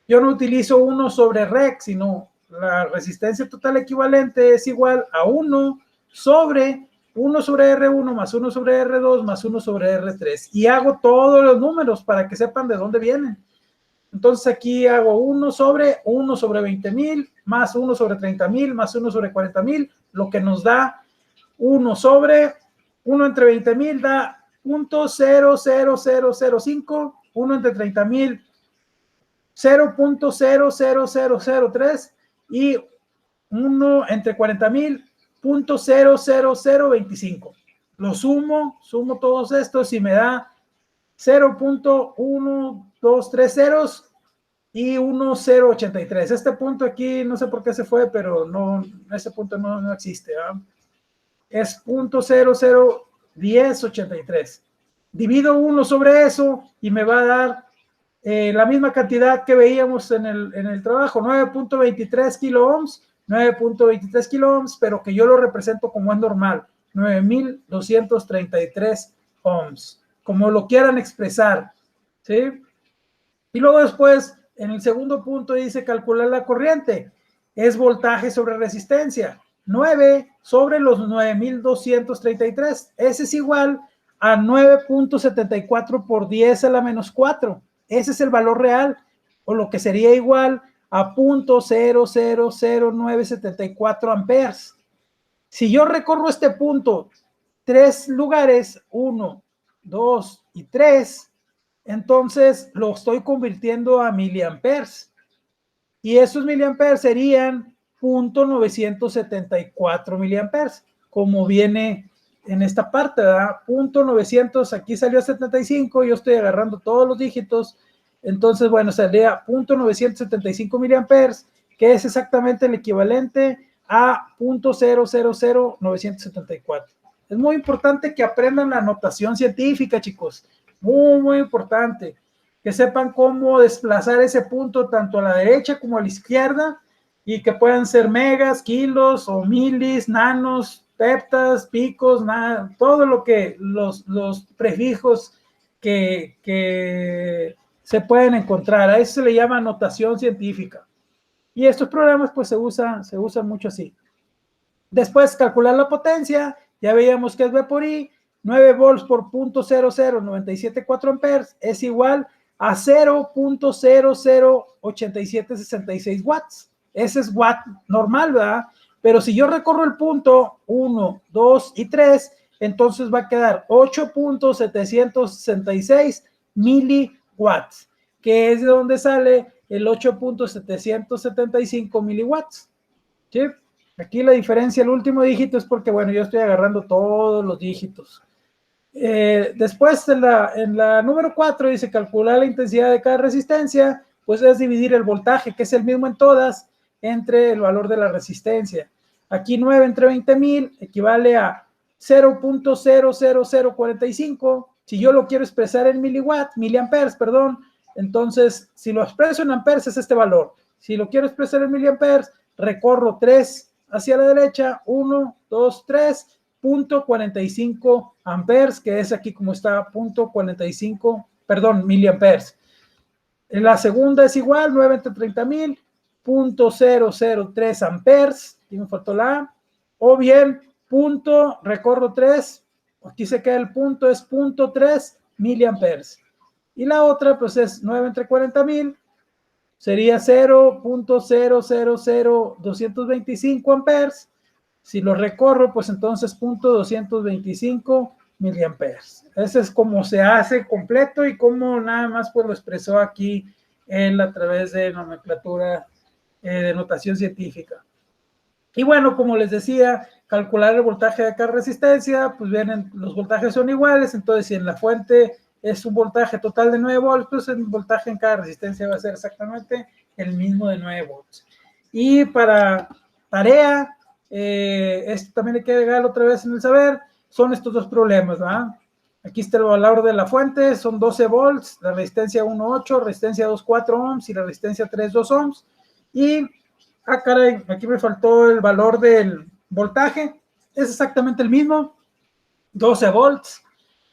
Yo no utilizo 1 sobre rec, sino la resistencia total equivalente es igual a 1 sobre R1 más 1 sobre R2 más 1 sobre R3. Y hago todos los números para que sepan de dónde vienen. Entonces aquí hago 1 sobre 20,000 más 1 sobre 30,000 más 1 sobre 40,000, lo que nos da 1 sobre 1 entre 20,000 da 0.00005, 1 entre 30,000 0.00003 y 1 entre 40,000 0.00025. Lo sumo todos estos y me da 0.1230 y 1,083. Este punto aquí no sé por qué se fue, pero no, ese punto no existe, ¿verdad? Es 0.001083. Divido 1 sobre eso y me va a dar la misma cantidad que veíamos en el trabajo, 9.23 kilo ohms, 9.23 kilo ohms, pero que yo lo represento como es normal, 9,233 ohms, como lo quieran expresar, ¿sí? Y luego después, en el segundo punto dice calcular la corriente, es voltaje sobre resistencia, 9 sobre los 9,233, ese es igual a 9.74 por 10 a la menos 4. Ese es el valor real, o lo que sería igual a 0.000974 amperes. Si yo recorro este punto 3 lugares, 1, 2 y 3, entonces lo estoy convirtiendo a miliamperes. Y esos miliamperes serían 0.974 miliamperes, como viene en esta parte, ¿verdad? 0.900, aquí salió 75, yo estoy agarrando todos los dígitos, entonces, bueno, sería 0.975 miliamperes, que es exactamente el equivalente a 0.000974. Es muy importante que aprendan la notación científica, chicos, muy importante, que sepan cómo desplazar ese punto tanto a la derecha como a la izquierda, y que puedan ser megas, kilos o milis, nanos, peptas, picos, todo lo que los prefijos que se pueden encontrar. A eso se le llama notación científica. Y estos programas pues se usan mucho así. Después calcular la potencia, ya veíamos que es V por I, 9 volts por 0.00974 amperes es igual a 0.008766 watts. Ese es watt normal, ¿verdad? Pero si yo recorro el punto 1, 2 y 3, entonces va a quedar 8.766 miliwatts, que es de donde sale el 8.775 miliwatts. ¿Sí? Aquí la diferencia, el último dígito es porque, bueno, yo estoy agarrando todos los dígitos. Después, en la número 4, dice calcular la intensidad de cada resistencia, pues es dividir el voltaje, que es el mismo en todas, entre el valor de la resistencia. Aquí 9 entre 20,000 equivale a 0.00045. Si yo lo quiero expresar en miliamperes, perdón, entonces si lo expreso en amperes es este valor. Si lo quiero expresar en miliamperes, recorro 3 hacia la derecha, 1, 2, 3, 0.45 amperes, que es aquí como está, 0.45, perdón, miliamperes. En la segunda es igual, 9 entre 30,000, 0.003 amperes, aquí me faltó la A, o bien, recorro 3, aquí se queda el punto, es 0.3 miliamperes. Y la otra, pues es 9 entre 40,000, sería 0.000225 amperes. Si lo recorro, pues entonces 0.225 miliamperes. Ese es como se hace completo y como nada más pues lo expresó aquí él a través de nomenclatura de notación científica. Y bueno, como les decía, calcular el voltaje de cada resistencia, pues vienen, los voltajes son iguales, entonces si en la fuente es un voltaje total de 9 volts, pues el voltaje en cada resistencia va a ser exactamente el mismo de 9 volts. Y para tarea, esto también hay que agregar otra vez en el saber, son estos dos problemas, ¿verdad? Aquí está el valor de la fuente, son 12 volts, la resistencia 1.8, resistencia 2.4 ohms y la resistencia 3.2 ohms. Y, caray, aquí me faltó el valor del voltaje, es exactamente el mismo, 12 volts.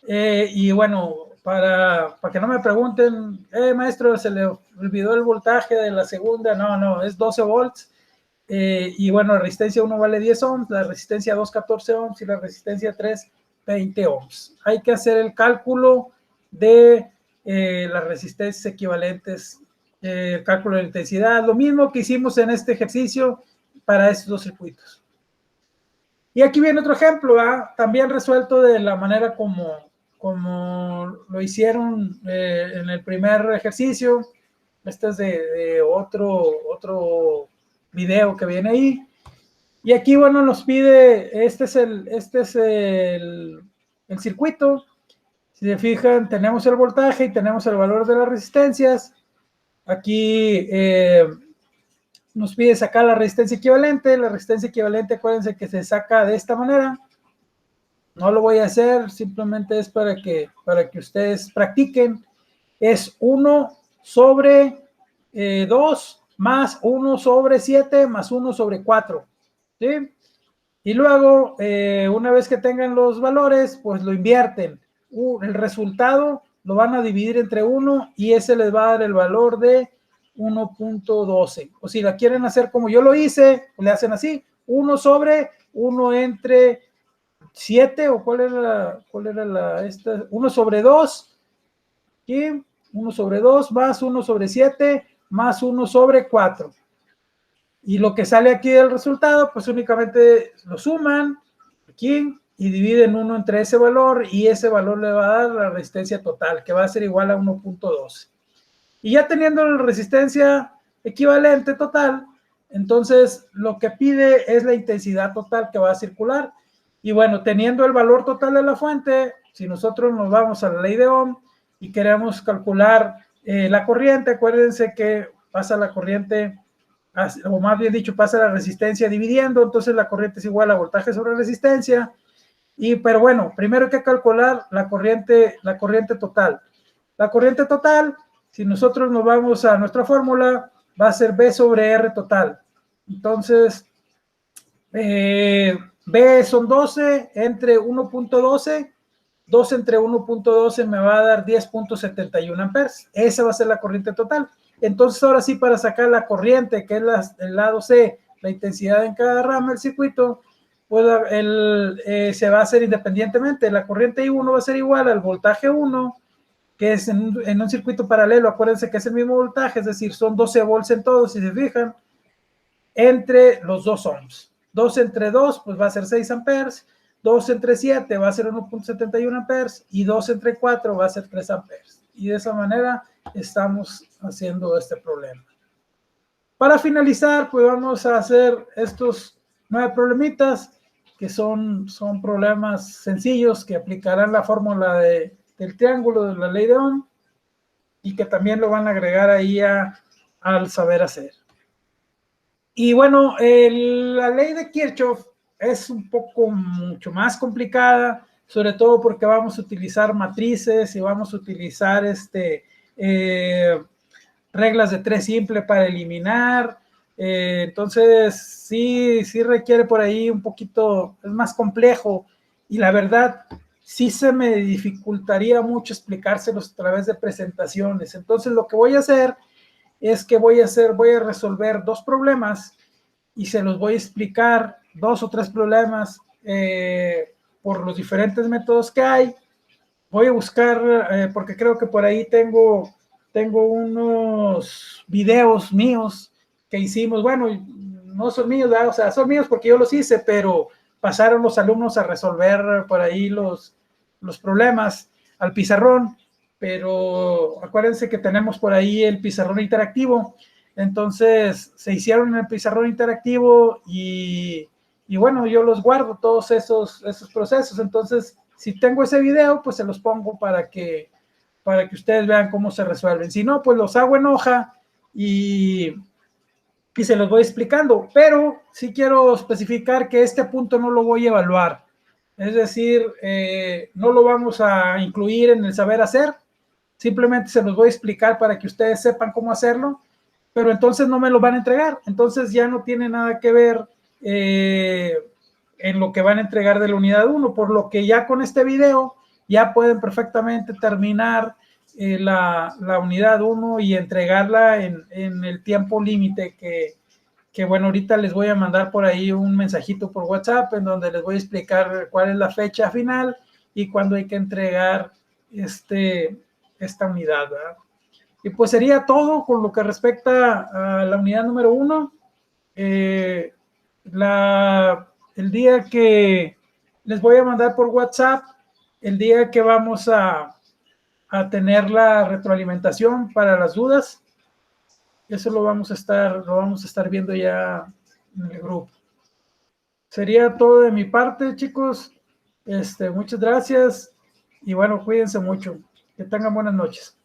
Y bueno, para que no me pregunten, maestro, se le olvidó el voltaje de la segunda, no, es 12 volts. Y bueno, la resistencia 1 vale 10 ohms, la resistencia 2, 14 ohms y la resistencia 3, 20 ohms. Hay que hacer el cálculo de las resistencias equivalentes, el cálculo de intensidad, lo mismo que hicimos en este ejercicio para estos dos circuitos. Y aquí viene otro ejemplo, también resuelto de la manera como lo hicieron en el primer ejercicio. Este es de otro video que viene ahí. Y aquí, bueno, nos pide, este es el circuito. Si se fijan, tenemos el voltaje y tenemos el valor de las resistencias. Aquí nos pide sacar la resistencia equivalente. La resistencia equivalente, acuérdense que se saca de esta manera. No lo voy a hacer, simplemente es para que ustedes practiquen. Es 1 sobre 2 más 1 sobre 7 más 1 sobre 4. ¿Sí? Y luego, una vez que tengan los valores, pues lo invierten. El resultado lo van a dividir entre 1 y ese les va a dar el valor de 1.12. O si la quieren hacer como yo lo hice, le hacen así, 1 sobre 1 entre 7, o cuál era la esta, 1 sobre 2, ¿sí? 1 sobre 2 más 1 sobre 7 más 1 sobre 4. Y lo que sale aquí del resultado, pues únicamente lo suman aquí y dividen 1 entre ese valor y ese valor le va a dar la resistencia total, que va a ser igual a 1.12. Y ya teniendo la resistencia equivalente total, entonces lo que pide es la intensidad total que va a circular. Y bueno, teniendo el valor total de la fuente, si nosotros nos vamos a la ley de Ohm y queremos calcular la corriente, acuérdense que pasa la corriente, o más bien dicho, pasa la resistencia dividiendo, entonces la corriente es igual a voltaje sobre resistencia. Pero bueno, primero hay que calcular la corriente total. La corriente total, si nosotros nos vamos a nuestra fórmula, va a ser B sobre R total. Entonces, B son 12 entre 1.12, 2 entre 1.12 me va a dar 10.71 amperes. Esa va a ser la corriente total. Entonces, ahora sí, para sacar la corriente, que es el lado C, la intensidad en cada rama del circuito, pues se va a hacer independientemente. La corriente I1 va a ser igual al voltaje 1, que es en un circuito paralelo. Acuérdense que es el mismo voltaje, es decir, son 12 volts en todo, si se fijan, entre los 2 ohms. 2 entre 2, pues va a ser 6 amperes. 2 entre 7 va a ser 1.71 amperes y 2 entre 4 va a ser 3 amperes. Y de esa manera estamos haciendo este problema. Para finalizar, pues vamos a hacer estos 9 problemitas que son problemas sencillos que aplicarán la fórmula del triángulo de la ley de Ohm y que también lo van a agregar ahí al saber hacer. Y bueno, la ley de Kirchhoff es un poco mucho más complicada, sobre todo porque vamos a utilizar matrices y vamos a utilizar reglas de 3 simple para eliminar. Entonces, sí requiere por ahí un poquito, es más complejo y la verdad, sí se me dificultaría mucho explicárselos a través de presentaciones. Entonces, lo que voy a hacer es que voy a resolver 2 problemas y se los voy a explicar 2 o 3 problemas por los diferentes métodos que hay. Voy a buscar, porque creo que por ahí tengo unos videos míos que hicimos. Bueno, no son míos, ¿verdad? O sea, son míos porque yo los hice, pero pasaron los alumnos a resolver por ahí los problemas al pizarrón. Pero acuérdense que tenemos por ahí el pizarrón interactivo. Entonces se hicieron en el pizarrón interactivo y bueno, yo los guardo todos esos procesos. Entonces, si tengo ese video, pues se los pongo para que ustedes vean cómo se resuelven. Si no, pues los hago en hoja y y se los voy explicando, pero sí quiero especificar que este punto no lo voy a evaluar. Es decir, no lo vamos a incluir en el saber hacer, simplemente se los voy a explicar para que ustedes sepan cómo hacerlo, pero entonces no me lo van a entregar, entonces ya no tiene nada que ver en lo que van a entregar de la unidad 1, por lo que ya con este video ya pueden perfectamente terminar la unidad 1 y entregarla en el tiempo límite que bueno, ahorita les voy a mandar por ahí un mensajito por WhatsApp en donde les voy a explicar cuál es la fecha final y cuándo hay que entregar esta unidad, ¿verdad? Y pues sería todo con lo que respecta a la unidad número 1. El día que les voy a mandar por WhatsApp, el día que vamos a tener la retroalimentación para las dudas, eso lo vamos a estar viendo ya en el grupo. Sería todo de mi parte, chicos. Muchas gracias y bueno, cuídense mucho. Que tengan buenas noches.